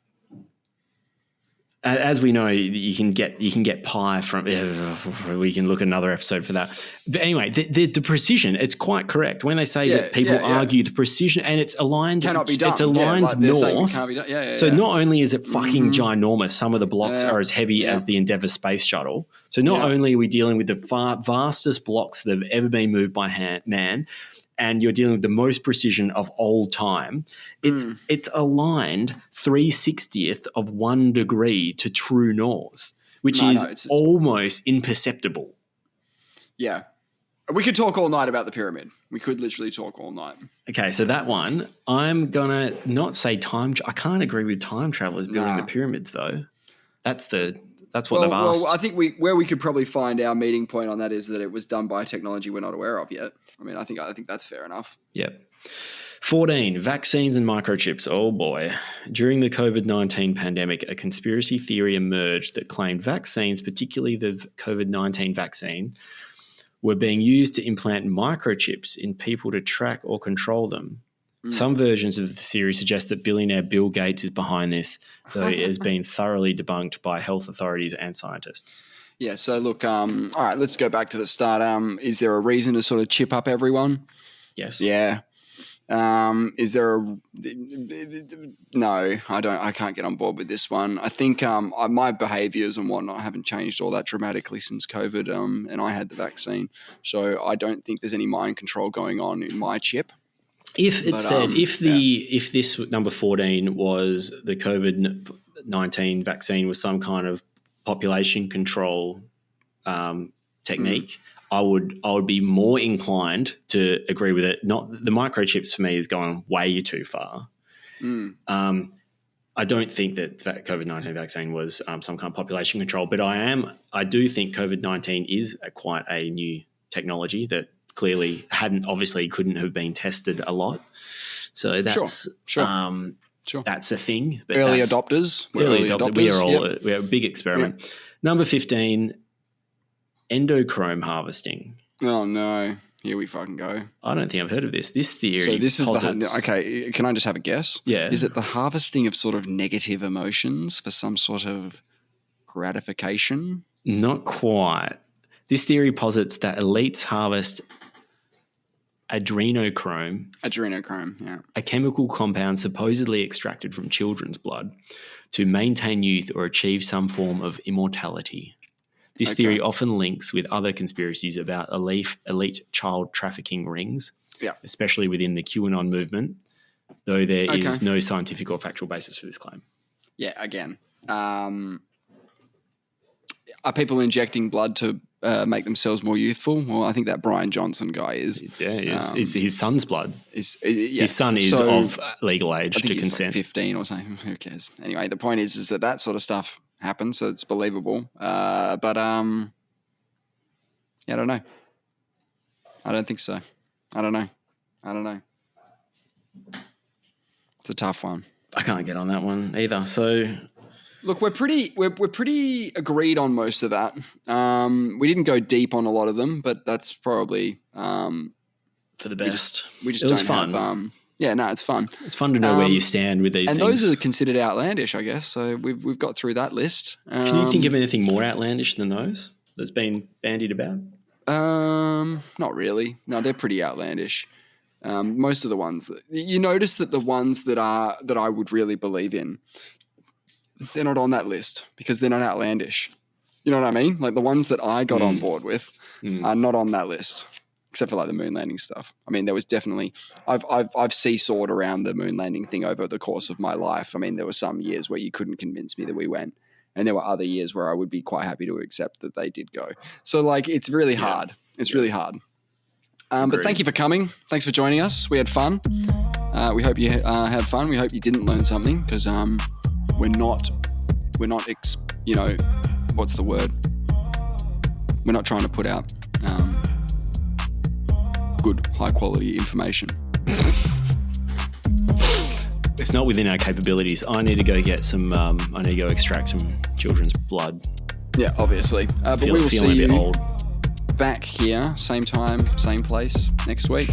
As we know, you can get pi from. We can look at another episode for that. But anyway, the precision, it's quite correct when they say that people argue the precision, and it's aligned. Cannot be done. It's aligned north. Can't be done. So not only is it fucking ginormous, some of the blocks are as heavy as the Endeavour space shuttle. So not only are we dealing with the vastest blocks that have ever been moved by man, and you're dealing with the most precision of all time, it's aligned 3/60th of 1 degree to true north, which is almost imperceptible. Yeah. We could talk all night about the pyramid. We could literally talk all night. Okay, so that one, I'm going to not say I can't agree with time travelers building the pyramids, though. That's what they've asked. Well, I think where we could probably find our meeting point on that is that it was done by technology we're not aware of yet. I mean, I think that's fair enough. Yep. 14, vaccines and microchips. Oh, boy. During the COVID-19 pandemic, a conspiracy theory emerged that claimed vaccines, particularly the COVID-19 vaccine, were being used to implant microchips in people to track or control them. Some versions of the theory suggest that billionaire Bill Gates is behind this, though it has been thoroughly debunked by health authorities and scientists. Yeah. So look, all right, let's go back to the start. Is there a reason to sort of chip up everyone? Yes. Yeah. Is there a no? I can't get on board with this one. I think my behaviours and whatnot haven't changed all that dramatically since COVID. And I had the vaccine, so I don't think there's any mind control going on in my chip. If this number 14 was the COVID-19 vaccine with some kind of population control technique, I would be more inclined to agree with it. Not the microchips for me is going way too far. I don't think that COVID-19 vaccine was some kind of population control, but I do think COVID-19 is quite a new technology that clearly couldn't have been tested a lot. So that's sure. That's a thing. But early adopters. Early adopters. We are a big experiment. Yep. Number 15, endochrome harvesting. Oh no. Here we fucking go. I don't think I've heard of this. This theory. So this is okay. Can I just have a guess? Yeah. Is it the harvesting of sort of negative emotions for some sort of gratification? Not quite. This theory posits that elites harvest adrenochrome, yeah, a chemical compound supposedly extracted from children's blood, to maintain youth or achieve some form of immortality. This theory often links with other conspiracies about elite child trafficking rings, especially within the QAnon movement, though there is no scientific or factual basis for this claim. Yeah, again. Are people injecting blood to make themselves more youthful? Well, I think that Brian Johnson guy is. Yeah, it's his son's blood. His son is of legal age to consent. Like 15 or something. Who cares? Anyway, the point is that sort of stuff happens, so it's believable. But I don't know. I don't think so. I don't know. It's a tough one. I can't get on that one either. So. Look, we're pretty agreed on most of that. We didn't go deep on a lot of them, but that's probably for the best. We just it was don't fun. Have, it's fun. It's fun to know where you stand with these and things. And those are considered outlandish, I guess. So we've got through that list. Can you think of anything more outlandish than those that's been bandied about? Not really. No, they're pretty outlandish. Most of the ones you notice that the ones that I would really believe in, they're not on that list because they're not outlandish. You know what I mean? Like the ones that I got on board with are not on that list, except for like the moon landing stuff. I mean, there was definitely I've seesawed around the moon landing thing over the course of my life. I mean, there were some years where you couldn't convince me that we went, and there were other years where I would be quite happy to accept that they did go. So like, it's really hard. It's really hard. But thank you for coming. Thanks for joining us. We had fun. We hope you had fun. We hope you didn't learn something because we're not, what's the word? We're not trying to put out good, high quality information. It's not within our capabilities. I need to go get some, I need to go extract some children's blood. Yeah, obviously. But we will see you a bit old. Back here, same time, same place next week.